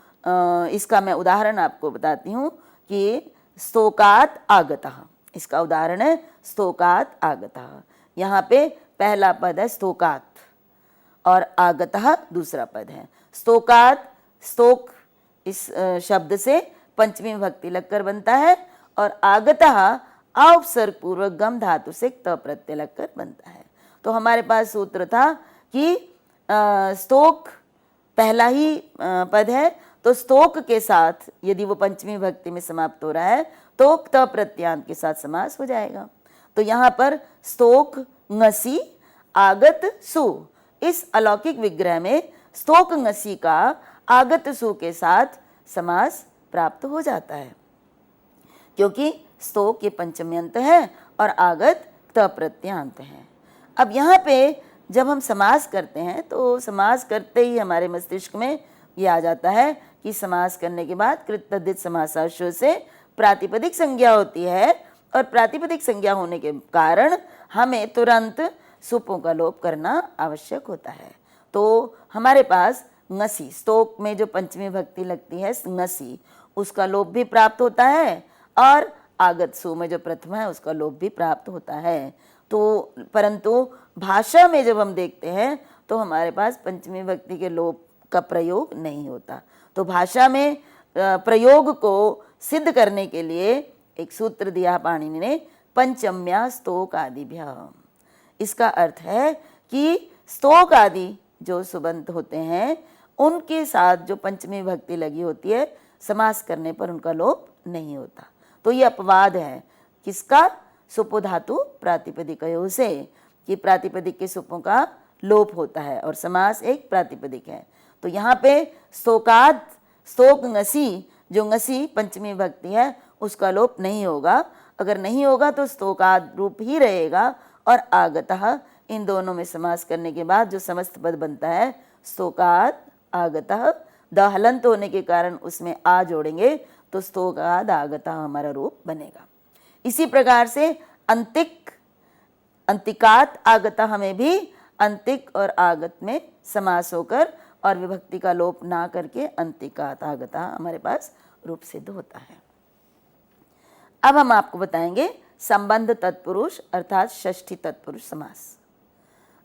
इसका मैं उदाहरण आपको बताती हूँ कि स्तोकात आगतः, इसका उदाहरण है स्तोकात आगतः। यहाँ पे पहला पद है स्तोकात और आगतः दूसरा पद है। स्तोकात, स्तोक इस शब्द से पंचमी विभक्ति लगकर बनता है, और आगतः औपसर्ग पूर्वक गम धातु से त प्रत्यय लगकर बनता है। तो हमारे पास सूत्र था कि स्तोक पहला ही पद है, तो स्तोक के साथ यदि वो पंचमी विभक्ति में समाप्त हो रहा है तो त प्रत्यांत के साथ समास हो जाएगा। तो यहाँ पर स्तोक ngसी आगत सु, इस अलौकिक विग्रह में स्तोक ngसी का आगत सु के साथ समास प्राप्त हो जाता है, क्योंकि स्तोक ये पंचम्यंत है और आगत त प्रत्यांत है। अब यहाँ पे जब हम समास करते हैं तो समास करते ही हमारे मस्तिष्क में ये आ जाता है कि समास करने के बाद कृत तद्धित समासाश्रय से प्रातिपदिक संज्ञा होती है, और प्रातिपदिक संज्ञा होने के कारण हमें तुरंत सुपों का लोप करना आवश्यक होता है। तो हमारे पास ngसी, स्तोक में जो पंचमी भक्ति लगती है ngसी, उसका लोप भी प्राप्त होता है, और आगत सु में जो प्रथम है उसका लोप भी प्राप्त होता है। तो परंतु भाषा में जब हम देखते हैं तो हमारे पास पंचमी भक्ति के लोप का प्रयोग नहीं होता। तो भाषा में प्रयोग को सिद्ध करने के लिए एक सूत्र दिया पाणिनि ने, पंचम्या स्तोक आदिभ्य। इसका अर्थ है कि स्तोक आदि जो सुबंत होते हैं उनके साथ जो पंचमी भक्ति लगी होती है, समास करने पर उनका लोप नहीं होता। तो ये अपवाद है किसका? सुपो धातु प्रातिपदिकयोः से, कि प्रातिपदिक के सुपों का लोप होता है और समास एक प्रातिपदिक है। तो यहाँ पे स्तोकाद, स्तोक ngसी, जो ngसी पंचमी भक्ति है उसका लोप नहीं होगा। अगर नहीं होगा तो स्तोकाद रूप ही रहेगा, और आगतः, इन दोनों में समास करने के बाद जो समस्त पद बनता है स्तोकाद आगतः, द हलंत होने के कारण उसमें आ जोड़ेंगे तो स्तोकाद आगतः हमारा रूप बनेगा। इसी प्रकार से अंतिक, अंतिकात आगतः में भी अंतिक और आगत में समास होकर और विभक्ति का लोप ना करके अंतिकात आगतः हमारे पास रूप सिद्ध होता है। अब हम आपको बताएंगे संबंध तत्पुरुष अर्थात षष्ठी तत्पुरुष समास।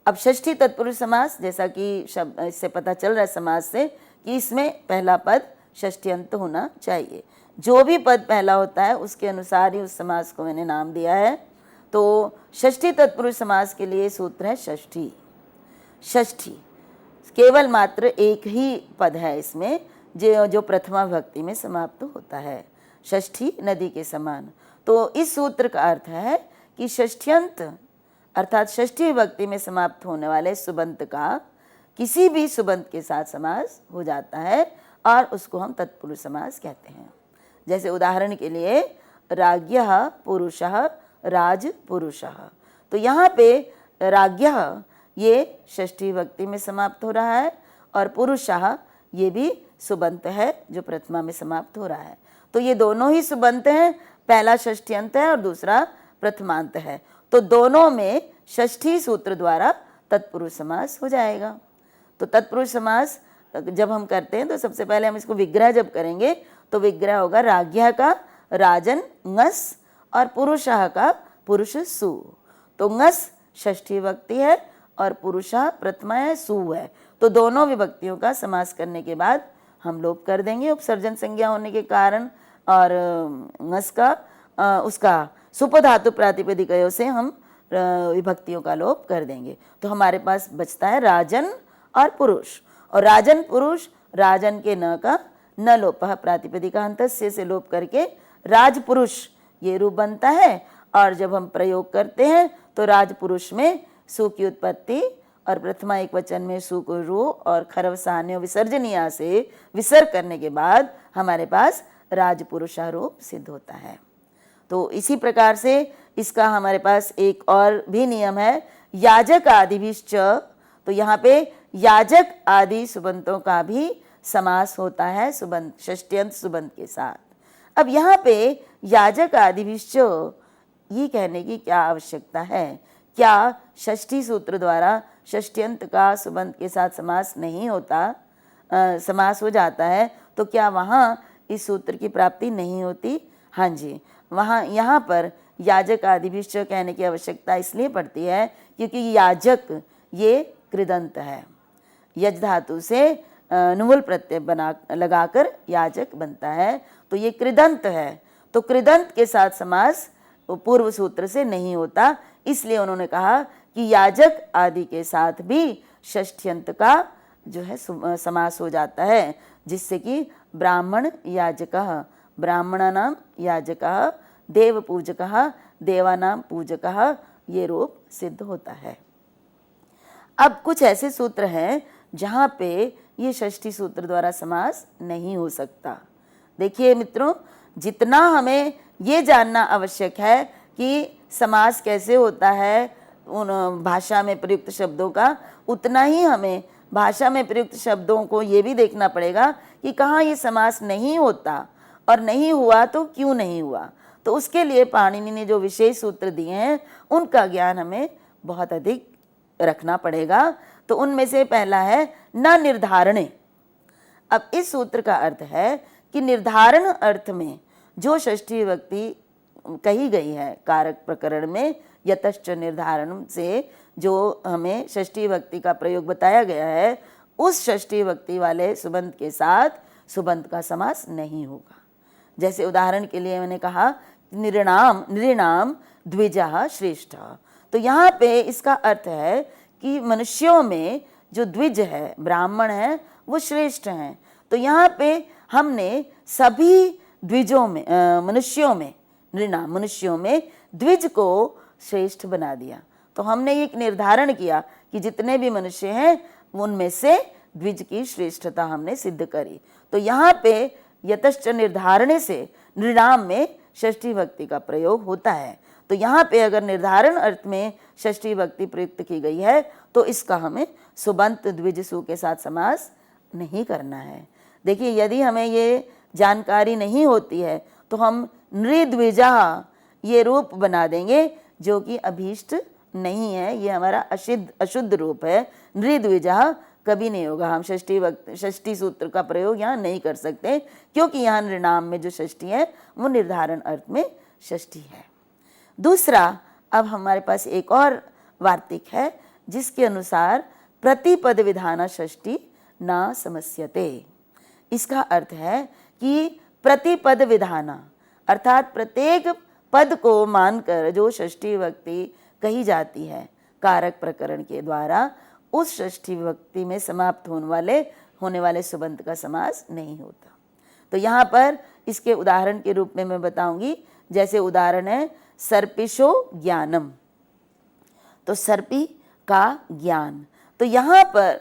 अब षष्ठी तत्पुरुष समास, जैसा कि शब्द इससे पता चल रहा है समास से कि इसमें पहला पद षष्ठी अंत होना चाहिए। जो भी पद पहला होता है उसके अनुसार ही उस समास को मैंने नाम दिया है। तो षष्ठी तत्पुरुष समास के लिए सूत्र है षष्ठी। षष्ठी केवल मात्र एक ही पद है इसमें जो प्रथमा विभक्ति में समाप्त होता है, षष्ठी नदी के समान। तो इस सूत्र का अर्थ है कि षष्ठ्यंत अर्थात षष्ठी विभक्ति में समाप्त होने वाले सुबंत का किसी भी सुबंत के साथ समास हो जाता है और उसको हम तत्पुरुष समास कहते हैं। जैसे उदाहरण के लिए राज्ञः पुरुषः राजपुरुषः। तो यहाँ पे राज्ञः ये षष्ठी विभक्ति में समाप्त हो रहा है और पुरुषः ये भी सुबंत है जो प्रथमा में समाप्त हो रहा है। तो ये दोनों ही सुबंत हैं, पहला षष्ठ्यंत है और दूसरा प्रथमांत है। तो दोनों में षष्ठी सूत्र द्वारा तत्पुरुष समास हो जाएगा। तो तत्पुरुष समास जब हम करते हैं तो सबसे पहले हम इसको विग्रह जब करेंगे तो विग्रह होगा राज्ञः का राजन ngस और पुरुषः का पुरुष सु। तो ngस षष्ठी विभक्ति है और पुरुषः प्रथमा है, सु है। तो दोनों विभक्तियों का समास करने के बाद हम लोप कर देंगे उपसर्जन संज्ञा होने के कारण, और ngस का उसका सुपधातु प्रातिपदिकयों से हम विभक्तियों का लोप कर देंगे। तो हमारे पास बचता है राजन और पुरुष। और राजन पुरुष, राजन के न का न लोपः प्रातिपदिका अंतस्य से लोप करके राजपुरुष ये रूप बनता है। और जब हम प्रयोग करते हैं तो राजपुरुष में सु की उत्पत्ति और प्रथमा एक वचन में सु को रू और खरव सान्य विसर्जनीय से विसर्ग करने के बाद हमारे पास राजपुरुषा रूप सिद्ध होता है। तो इसी प्रकार से इसका हमारे पास एक और भी नियम है, याजक आदिभिश्च। तो यहाँ पे याजक आदि सुबंतों का भी समास होता है सुबंत, षष्ट्यंत सुबंत के साथ। अब यहाँ पे याजक आदिभिश्च ये कहने की क्या आवश्यकता है? क्या षष्ठी सूत्र द्वारा षष्ट्यंत का सुबंत के साथ समास नहीं होता, समास हो जाता है? तो क्या वहाँ इस सूत्र की प्राप्ति नहीं होती? हाँ जी, वहाँ यहाँ पर याजक आदिभिश्च कहने की आवश्यकता इसलिए पड़ती है क्योंकि याजक ये कृदंत है। यज धातु से नुवल प्रत्यय बना लगाकर याजक बनता है, तो ये कृदंत है। तो कृदंत के साथ समास पूर्व सूत्र से नहीं होता, इसलिए उन्होंने कहा कि याजक आदि के साथ भी षष्ठ्यंत का जो है समास हो जाता है, जिससे कि ब्राह्मण याजकः, ब्राह्मणानां याजकः, देव पूजकः, देवानां पूजकः ये रूप सिद्ध होता है। अब कुछ ऐसे सूत्र हैं जहाँ पे ये षष्ठी सूत्र द्वारा समास नहीं हो सकता। देखिए मित्रों, जितना हमें ये जानना आवश्यक है कि समास कैसे होता है उन भाषा में प्रयुक्त शब्दों का, उतना ही हमें भाषा में प्रयुक्त शब्दों को ये भी देखना पड़ेगा कि कहाँ ये समास नहीं होता और नहीं हुआ तो क्यों नहीं हुआ। तो उसके लिए पाणिनि ने जो विशेष सूत्र दिए हैं उनका ज्ञान हमें बहुत अधिक रखना पड़ेगा। तो उनमें से पहला है न निर्धारणे। अब इस सूत्र का अर्थ है कि निर्धारण अर्थ में जो षष्ठी विभक्ति कही गई है कारक प्रकरण में, यतश्च निर्धारण से जो हमें षष्ठी विभक्ति का प्रयोग बताया गया है, उस षष्ठी विभक्ति वाले सुबंत के साथ सुबंत का समास नहीं होगा। जैसे उदाहरण के लिए मैंने कहा नृणाम, नृणाम द्विजः श्रेष्ठः। तो यहाँ पे इसका अर्थ है कि मनुष्यों में जो द्विज है, ब्राह्मण है, वो श्रेष्ठ हैं। तो यहाँ पे हमने सभी द्विजों में, मनुष्यों में, नृणाम मनुष्यों में द्विज को श्रेष्ठ बना दिया। तो हमने एक निर्धारण किया कि जितने भी मनुष्य हैं उनमें से द्विज की श्रेष्ठता हमने सिद्ध करी। तो यहाँ पे यतश्च निर्धारणे से नृणाम में षष्ठी विभक्ति का प्रयोग होता है। तो यहाँ पे अगर निर्धारण अर्थ में षष्ठी विभक्ति प्रयुक्त की गई है तो इसका हमें सुबंत द्विज सु के साथ समास नहीं करना है। देखिए, यदि हमें ये जानकारी नहीं होती है तो हम नृद्विजा ये रूप बना देंगे जो कि अभीष्ट नहीं है, ये हमारा अशुद्ध रूप है। नृद्विजा कभी नहीं होगा। हम षष्ठी सूत्र का प्रयोग यहाँ नहीं कर सकते क्योंकि यहाँ नृणाम में जो षष्ठी है वो निर्धारण अर्थ में षष्ठी है। दूसरा, अब हमारे पास एक और वार्तिक है जिसके अनुसार प्रतिपद विधाना षष्ठी न समस्यते। इसका अर्थ है कि प्रतिपद विधाना अर्थात प्रत्येक पद को मानकर जो षष्ठी विभक्ति कही जाती है कारक प्रकरण के द्वारा, उस षष्ठी विभक्ति में समाप्त होने वाले सुबंत का समास नहीं होता। तो यहाँ पर इसके उदाहरण के रूप में मैं बताऊंगी। जैसे उदाहरण है सर्पिशो ज्ञानम, तो सर्पी का ज्ञान। तो यहाँ पर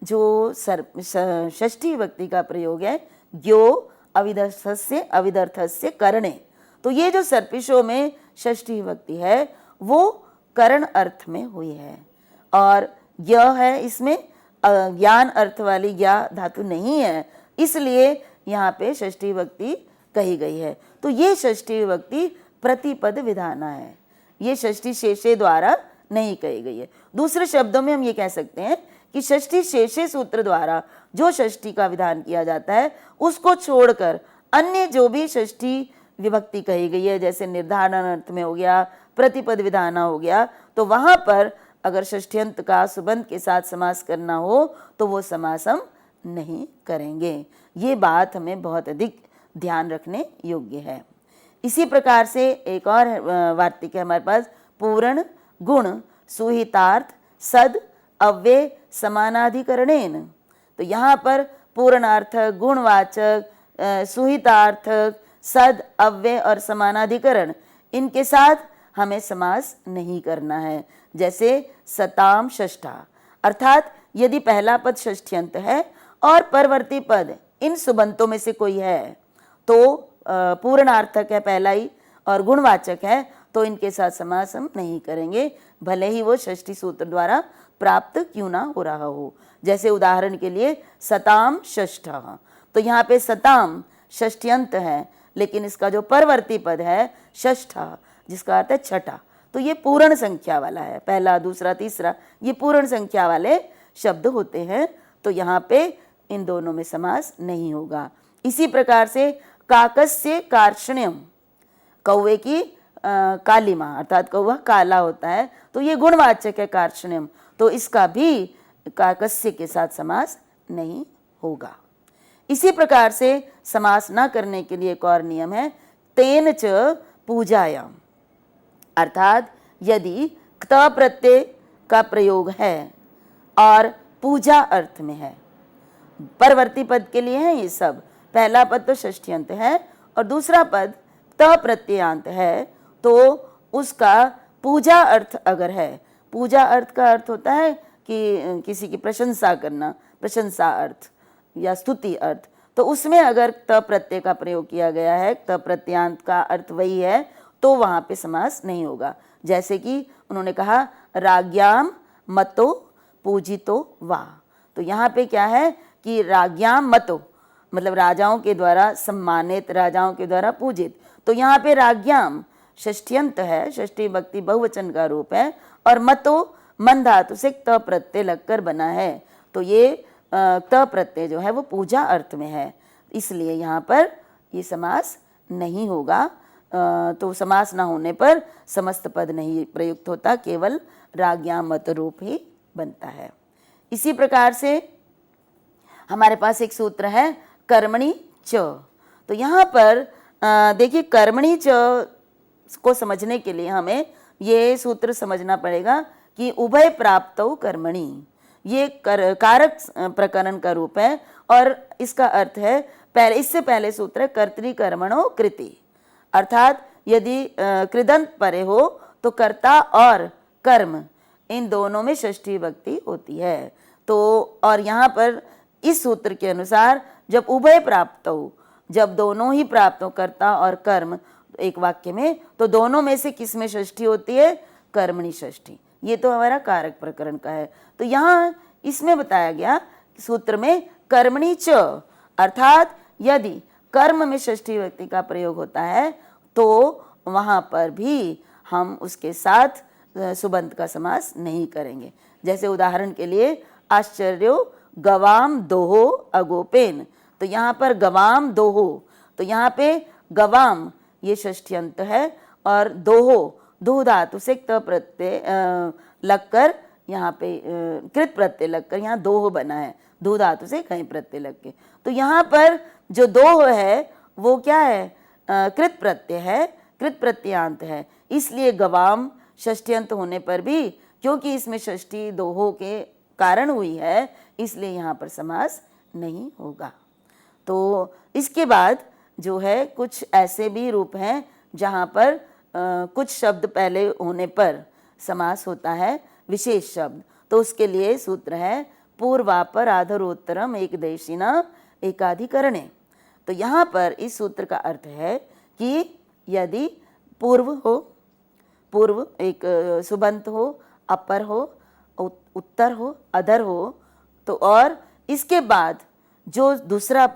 जो षष्ठी विभक्ति का प्रयोग है ज्ञो अविदर्थस्य करणे। तो तो ये जो सर्पिशो में षष्ठी विभक्ति है वो करण अर्थ में हुई है, और यह है, इसमें ज्ञान अर्थ वाली या धातु नहीं है, इसलिए यहाँ पे षष्ठी विभक्ति कही गई है। तो ये षष्ठी विभक्ति प्रतिपद विधाना है, ये षष्ठी शेषे द्वारा नहीं कही गई है। दूसरे शब्दों में हम ये कह सकते हैं कि षष्ठी शेषे सूत्र द्वारा जो षष्ठी का विधान किया जाता है उसको छोड़कर अन्य जो भी षष्ठी विभक्ति कही गई है, जैसे निर्धारण अर्थ में हो गया, प्रतिपद विधाना हो गया, तो वहां पर अगर षष्ठ्यंत का सुबंध के साथ समास करना हो तो वो समास हम नहीं करेंगे। ये बात हमें बहुत अधिक ध्यान रखने योग्य है। इसी प्रकार से एक और वार्तिक है हमारे पास, पूर्ण गुण सुहितार्थ सद अव्यय समानाधिकरणेन। तो यहाँ पर पूर्णार्थक, गुणवाचक, सुहितार्थक, सद, अव्यय और समानाधिकरण, इनके साथ हमें समास नहीं करना है। जैसे सताम षष्ठा, अर्थात यदि पहला पद षष्ठ्यंत है और परवर्ती पद इन सुबंतों में से कोई है तो पूर्णार्थक है पहला ही और गुणवाचक है, तो इनके साथ समास हम नहीं करेंगे, भले ही वो षष्ठी सूत्र द्वारा प्राप्त क्यों ना हो रहा हो। जैसे उदाहरण के लिए सताम षष्ठा, तो यहाँ पे सताम षष्ठ्यंत है, लेकिन इसका जो परवर्ती पद है षष्ठा, जिसका अर्थ है छठा, तो ये पूर्ण संख्या वाला है, पहला दूसरा तीसरा ये पूर्ण संख्या वाले शब्द होते हैं, तो यहाँ पे इन दोनों में समास नहीं होगा। इसी प्रकार से काकस्य कार्षण्यम, कौवे की कालिमा, अर्थात कौवा काला होता है, तो ये गुणवाचक है कार्षण्यम, तो इसका भी काकस्य के साथ समास नहीं होगा। इसी प्रकार से समास न करने के लिए एक और नियम है, तेन च पूजायाम, अर्थात यदि क्त प्रत्यय का प्रयोग है और पूजा अर्थ में है, परवर्ती पद के लिए है ये सब, पहला पद तो षष्ठ्यंत है और दूसरा पद त प्रत्ययांत है, तो उसका पूजा अर्थ अगर है, पूजा अर्थ का अर्थ होता है कि किसी की प्रशंसा करना, प्रशंसा अर्थ या स्तुति अर्थ, तो उसमें अगर त प्रत्यय का प्रयोग किया गया है, त प्रत्यांत का अर्थ वही है, तो वहाँ पे समास नहीं होगा। जैसे कि उन्होंने कहा राज्ञाम मतो पूजितो वा, तो यहाँ पे क्या है कि राज्ञाम मतो मतलब राजाओं के द्वारा सम्मानित, राजाओं के द्वारा पूजित, तो यहाँ पे राज्ञाम षष्ठ्यंत है, षष्ठी भक्ति बहुवचन का रूप है, और मतो मन धातु से त प्रत्यय लगकर बना है, तो ये त प्रत्यय जो है वो पूजा अर्थ में है, इसलिए यहाँ पर ये समास नहीं होगा। तो समास ना होने पर समस्त पद नहीं प्रयुक्त होता, केवल राज्ञाम मत रूप ही बनता है। इसी प्रकार से हमारे पास एक सूत्र है कर्मणि च, तो यहाँ पर देखिए कर्मणि च को समझने के लिए हमें ये सूत्र समझना पड़ेगा कि उभय प्राप्तौ कर्मणि, ये कारक प्रकरण का रूप है, और इसका अर्थ है पहले, इससे पहले सूत्र है कर्तृकर्मणो कृति, अर्थात यदि कृदंत परे हो तो कर्ता और कर्म इन दोनों में षष्ठी विभक्ति होती है। तो और यहाँ पर इस सूत्र के अनुसार जब उभय प्राप्त हो, जब दोनों ही प्राप्त हो कर्ता और कर्म एक वाक्य में, तो दोनों में से किस में षष्ठी होती है? कर्मणि षष्ठी। ये तो हमारा कारक प्रकरण का है। तो यहाँ इसमें बताया गया सूत्र में कर्मणि च, अर्थात यदि कर्म में षष्ठी विभक्ति का प्रयोग होता है तो वहाँ पर भी हम उसके साथ सुबंत का समास नहीं करेंगे। जैसे उदाहरण के लिए आश्चर्यो गवाम दोहो अगोपेन, तो यहाँ पर गवाम दोहो, तो यहाँ पे गवाम ये षष्ठ्यंत है और दोहो दो धातु से क्त प्रत्यय लगकर यहाँ पे कृत प्रत्यय लगकर यहाँ दोह बना है, दो धातु से कहीं प्रत्यय लग के। तो यहाँ पर जो दोह है वो क्या है? कृत प्रत्यय है, कृत प्रत्ययांत है, इसलिए गवाम षष्ठ्यंत होने पर भी, क्योंकि इसमें षष्ठी दोहों के कारण हुई है, इसलिए यहाँ पर समास नहीं होगा। तो इसके बाद जो है कुछ ऐसे भी रूप हैं जहाँ पर कुछ शब्द पहले होने पर समास होता है, विशेष शब्द, तो उसके लिए सूत्र है पूर्वापर आधरोत्तरम एकदेशिना एकाधिकरणे। तो यहाँ पर इस सूत्र का अर्थ है कि यदि पूर्व हो, पूर्व एक सुबंत हो, अपर हो, उत्तर हो, अधर हो, तो और इसके बाद जो दूसरा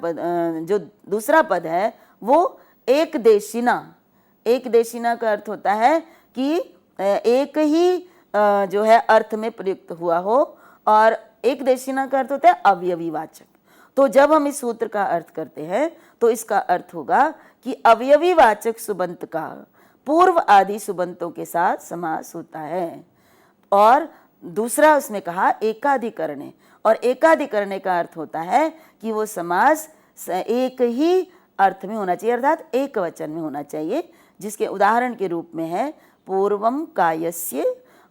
पद है वो एक देशिना। एक देशिना का अर्थ होता है कि एक ही जो है अर्थ में प्रयुक्त हुआ हो, और एक देशिना का अर्थ होता है अवयवीवाचक। तो जब हम इस सूत्र का अर्थ करते हैं तो इसका अर्थ होगा कि अवयवीवाचक सुबंत का पूर्व आदि सुबंतों के साथ समास होता है। और दूसरा उसमें कहा एकाधिकरणे, और एकाधिकरणे का अर्थ होता है कि वो समास एक ही अर्थ में होना चाहिए, अर्थात एक वचन में होना चाहिए, जिसके उदाहरण के रूप में है पूर्वम कायस्य।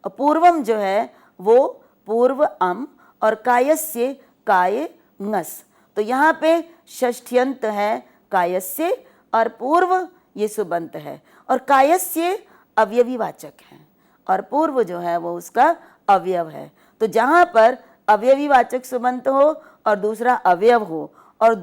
और पूर्वम जो है वो पूर्व अम, और कायस्य काय ngस। तो यहाँ पे षष्ठ्यंत है कायस्य, और पूर्व ये सुबंत है, और कायस्य अवयवीवाचक है, और पूर्व जो है वो उसका अवयव है। तो जहाँ पर अवयवीवाचक सुबंत हो और दूसरा अवयव हो, और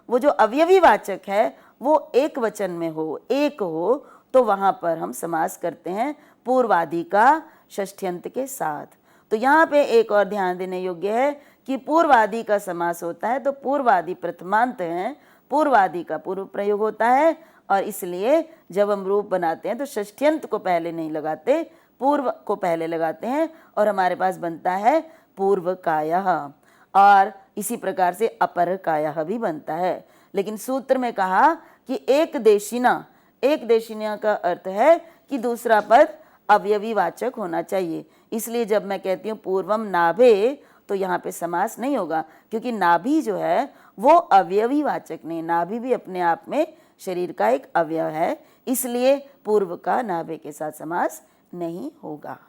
वो जो अवयवीवाचक है वो एक वचन में हो, एक हो, तो वहाँ पर हम समास करते हैं पूर्वादि का षष्ठ्यंत के साथ। तो यहाँ पे एक और ध्यान देने योग्य है कि पूर्वादि का समास होता है तो पूर्वादि प्रथमांत हैं, पूर्वादि का पूर्व प्रयोग होता है, और इसलिए जब हम रूप बनाते हैं तो षष्ठ्यंत को पहले नहीं लगाते, पूर्व को पहले लगाते हैं, और हमारे पास बनता है पूर्व कायः, और इसी प्रकार से अपर कायः भी बनता है। लेकिन सूत्र में कहा कि एक देशिना, एक देशिना का अर्थ है कि दूसरा पद अवयवीवाचक होना चाहिए। इसलिए जब मैं कहती हूँ पूर्वम नाभे, तो यहाँ पे समास नहीं होगा, क्योंकि नाभि जो है वो अवयवीवाचक नहीं, नाभि भी अपने आप में शरीर का एक अवयव है, इसलिए पूर्व का नाभे के साथ समास नहीं होगा।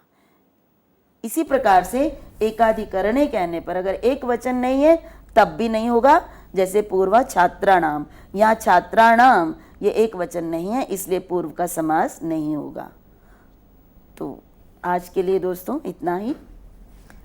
इसी प्रकार से एकाधिकरणे कहने पर अगर एक वचन नहीं है तब भी नहीं होगा, जैसे पूर्व छात्राणाम, यहाँ छात्राणाम ये एक वचन नहीं है, इसलिए पूर्व का समास नहीं होगा। तो आज के लिए दोस्तों इतना ही,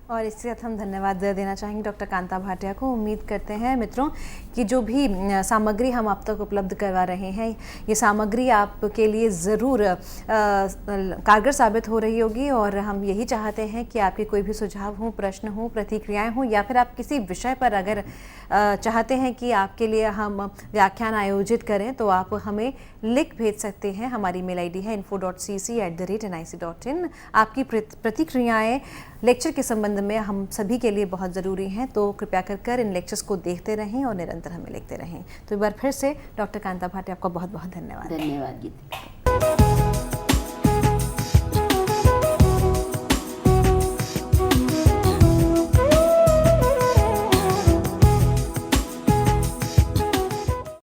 और इसके साथ हम धन्यवाद देना चाहेंगे डॉक्टर कांता भाटिया को। उम्मीद करते हैं मित्रों कि जो भी सामग्री हम आप तक उपलब्ध करवा रहे हैं, ये सामग्री आपके लिए ज़रूर कारगर साबित हो रही होगी, और हम यही चाहते हैं कि आपके कोई भी सुझाव हो, प्रश्न हो, प्रतिक्रियाएं हो, या फिर आप किसी विषय पर अगर चाहते हैं कि आपके लिए हम व्याख्यान आयोजित करें तो आप हमें लिख भेज सकते हैं। हमारी मेल आईडी है info.cc@nic.in। आपकी प्रतिक्रियाएं लेक्चर के संबंध में हम सभी के लिए बहुत ज़रूरी हैं, तो कृपया कर इन लेक्चर्स को देखते रहें और निरंतर हमें लिखते रहें। तो एक बार फिर से डॉक्टर कांता भाटिया आपका बहुत बहुत धन्यवाद। धन्यवाद गीता।